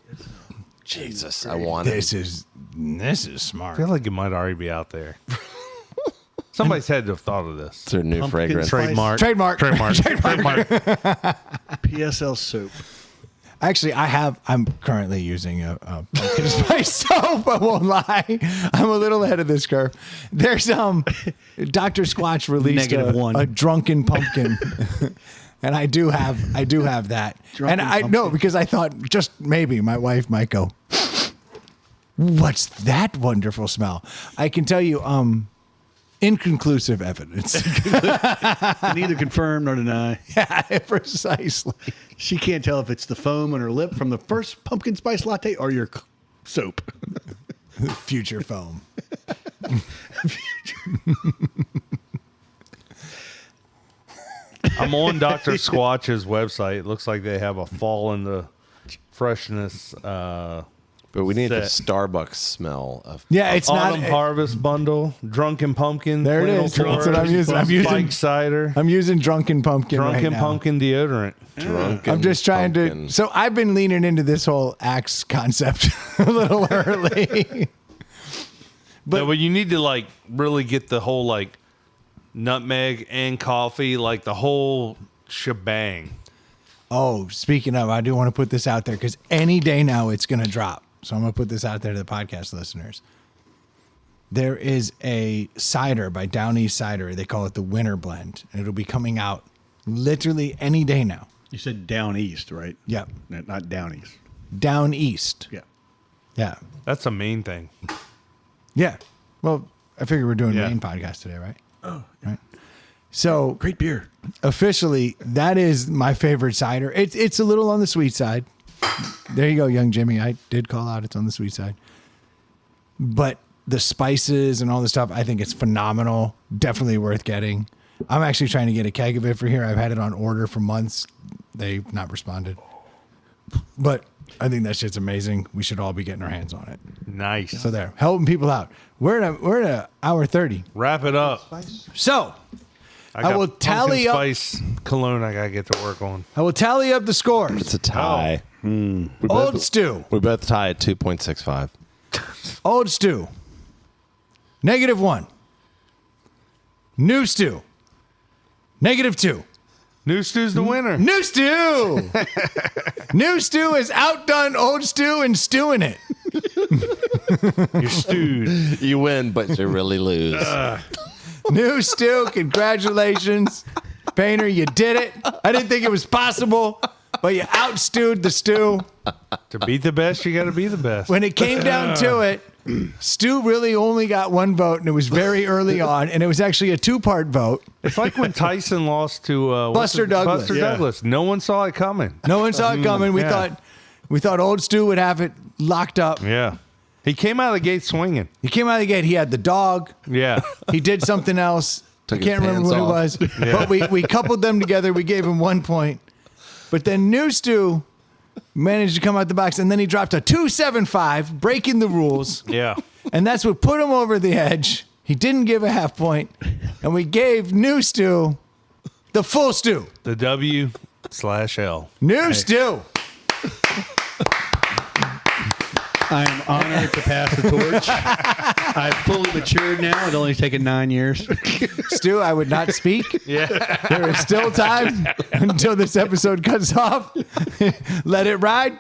Jesus, I want it. This is I smart. feel like it might already be out there. Somebody's had to have thought of this. It's their new Pumpkin fragrance. spice. Trademark. Trademark. PSL soap. Actually, I'm currently using a pumpkin spice soap. I won't lie. I'm a little ahead of this curve. There's Dr. Squatch released -1. a drunken pumpkin. And I do have that. Drunken and I know pumpkin. because I thought just maybe my wife might go, "What's that wonderful smell?" I can tell you inconclusive evidence. Neither confirm nor deny. Yeah, precisely. She can't tell if it's the foam on her lip from the first pumpkin spice latte or your soap. Future foam. I'm on Dr. Squatch's website. It looks like they have a fall in the freshness But we need the Set. Starbucks smell of. Yeah, it's autumn not. harvest bundle, drunken pumpkin. There it flannel is. That's what I'm forest, using. I'm using- spike cider, I'm using drunken pumpkin. drunken right now. pumpkin deodorant. Drunken I'm just trying pumpkin. to. So I've been leaning into this whole Axe concept a little early. But you need to like really get the whole like nutmeg and coffee, like the whole shebang. Oh, speaking of, I do want to put this out there because any day now it's going to drop. So I'm going to put this out there to the podcast listeners. There is a cider by Down East Cider. They call it the Winter Blend. And it'll be coming out literally any day now. You said down east, right? Yep. Not down east. Down East. Yeah. Yeah. That's the main thing. Yeah. Well, I figure we're doing Yeah. main podcast today, right? Oh. Right. So Great beer. officially, that is my favorite cider. It's a little on the sweet side. There you go, young Jimmy. I did call out it's on the sweet side. But the spices and all the stuff, I think it's phenomenal. Definitely worth getting. I'm actually trying to get a keg of it for here. I've had it on order for months. They've not responded. But I think that shit's amazing. We should all be getting our hands on it. Nice. So there, helping people out. We're at hour 30. Wrap it up. So I got will tally pumpkin up. spice cologne I got to get to work on. I will tally up the scores. It's a tie. Old Stu. We both tie at 2.65. Old Stu. -1. New Stu. -2. New Stu's the winner. New Stu. New Stu has outdone Old Stu in stewing it. You're stewed. You win, but you really lose. New Stu, congratulations. Painter, you did it. I didn't think it was possible, but you outstewed the stew. To beat the best, you got to be the best. When it came down to it, Stu really only got one vote, and it was very early on, and it was actually a two-part vote. It's like when Tyson lost to Buster Douglas. Buster Yeah. Douglas. No one saw it coming. No one saw it coming. We Yeah. thought Old Stu would have it locked up. Yeah. He came out of the gate swinging. He came out of the gate. He had the dog. Yeah. He did something else. I Took his can't remember what pants it was. But we coupled them together. We gave him 1 point. But then New Stu managed to come out the box, and then he dropped a 2.75, breaking the rules. Yeah. And that's what put him over the edge. He didn't give a half point. And we gave New Stu the full stew. The W/L. New Stu. I am honored to pass the torch. I've fully matured now. It's only taken 9 years. Stu, I would not speak. Yeah. There is still time until this episode cuts off. Let it ride.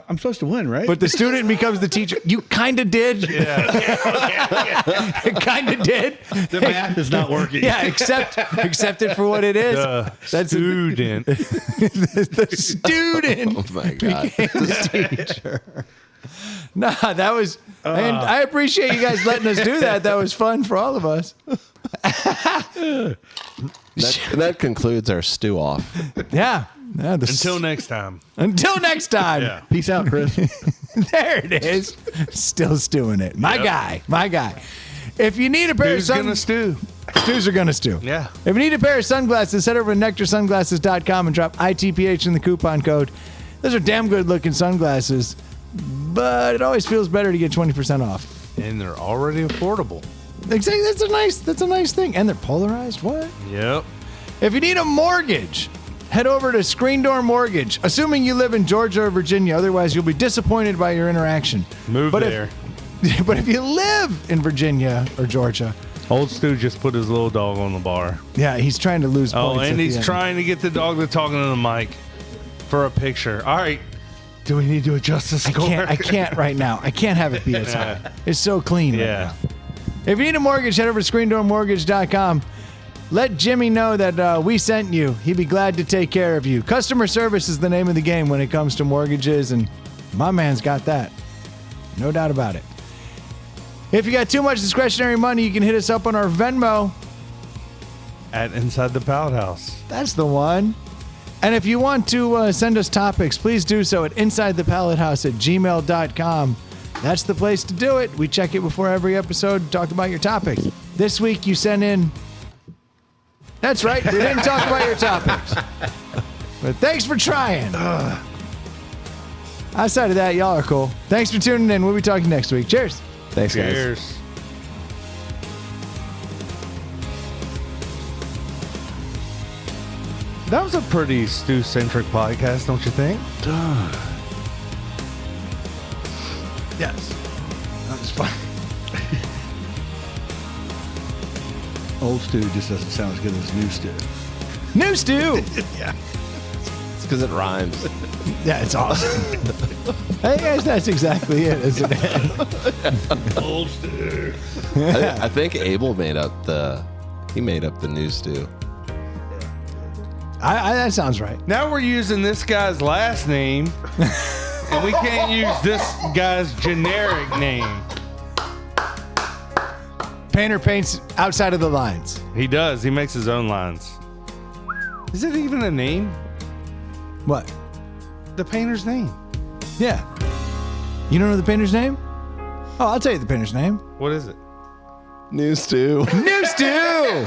I'm supposed to win, right? But the student becomes the teacher. You kind of did. Yeah. It kind of did. the math is not working. Yeah, accept it for what it is. That's student. The student Oh my God. became the teacher. Nah, that was, and I appreciate you guys letting us do that. That was fun for all of us. That concludes our stew off. Yeah. Until next time. Until next time. Yeah. Peace out, Chris. There it is. Still stewing it. My guy. If you need a pair Who's of gonna stew? stews are gonna stew. Yeah. If you need a pair of sunglasses, head over to nectarsunglasses.com and drop ITPH in the coupon code. Those are damn good looking sunglasses, but it always feels better to get 20% off. And they're already affordable. Exactly. That's a nice thing. And they're polarized. What? Yep. If you need a mortgage, head over to Screen Door Mortgage, assuming you live in Georgia or Virginia. Otherwise, you'll be disappointed by your interaction. Move But there. But if you live in Virginia or Georgia, Old Stu just put his little dog on the bar. yeah, he's trying to lose Oh, points. at and the he's end. trying to get the dog to talking to the mic for a picture. All right. Do we need to adjust the score? I can't right now. I can't have it be as high. It's so clean right Yeah. now. If you need a mortgage, head over to screendoormortgage.com. Let Jimmy know that we sent you. He'd be glad to take care of you. Customer service is the name of the game when it comes to mortgages, and my man's got that. No doubt about it. If you got too much discretionary money, you can hit us up on our Venmo. At Inside the Pallet House. That's the one. And if you want to send us topics, please do so at insidethepallethouse@gmail.com. That's the place to do it. We check it before every episode to talk about your topics. This week you sent in... That's right. We didn't talk about your topics. But thanks for trying. Outside of that, y'all are cool. Thanks for tuning in. We'll be talking next week. Cheers. Thanks, guys. Cheers. That was a pretty Stu-centric podcast, don't you think? Yes. That was fun. Old Stu just doesn't sound as good as new Stu. New Stu. It's because it rhymes. Yeah, it's awesome. Hey guys, that's exactly it, isn't it? Old Stu. I think Abel made up the new stew. That sounds right. Now we're using this guy's last name, and we can't use this guy's generic name. Painter paints outside of the lines. He does. He makes his own lines. Is it even a name? What? The painter's name. Yeah. You don't know the painter's name? Oh, I'll tell you the painter's name. What is it? New stew. New Stu.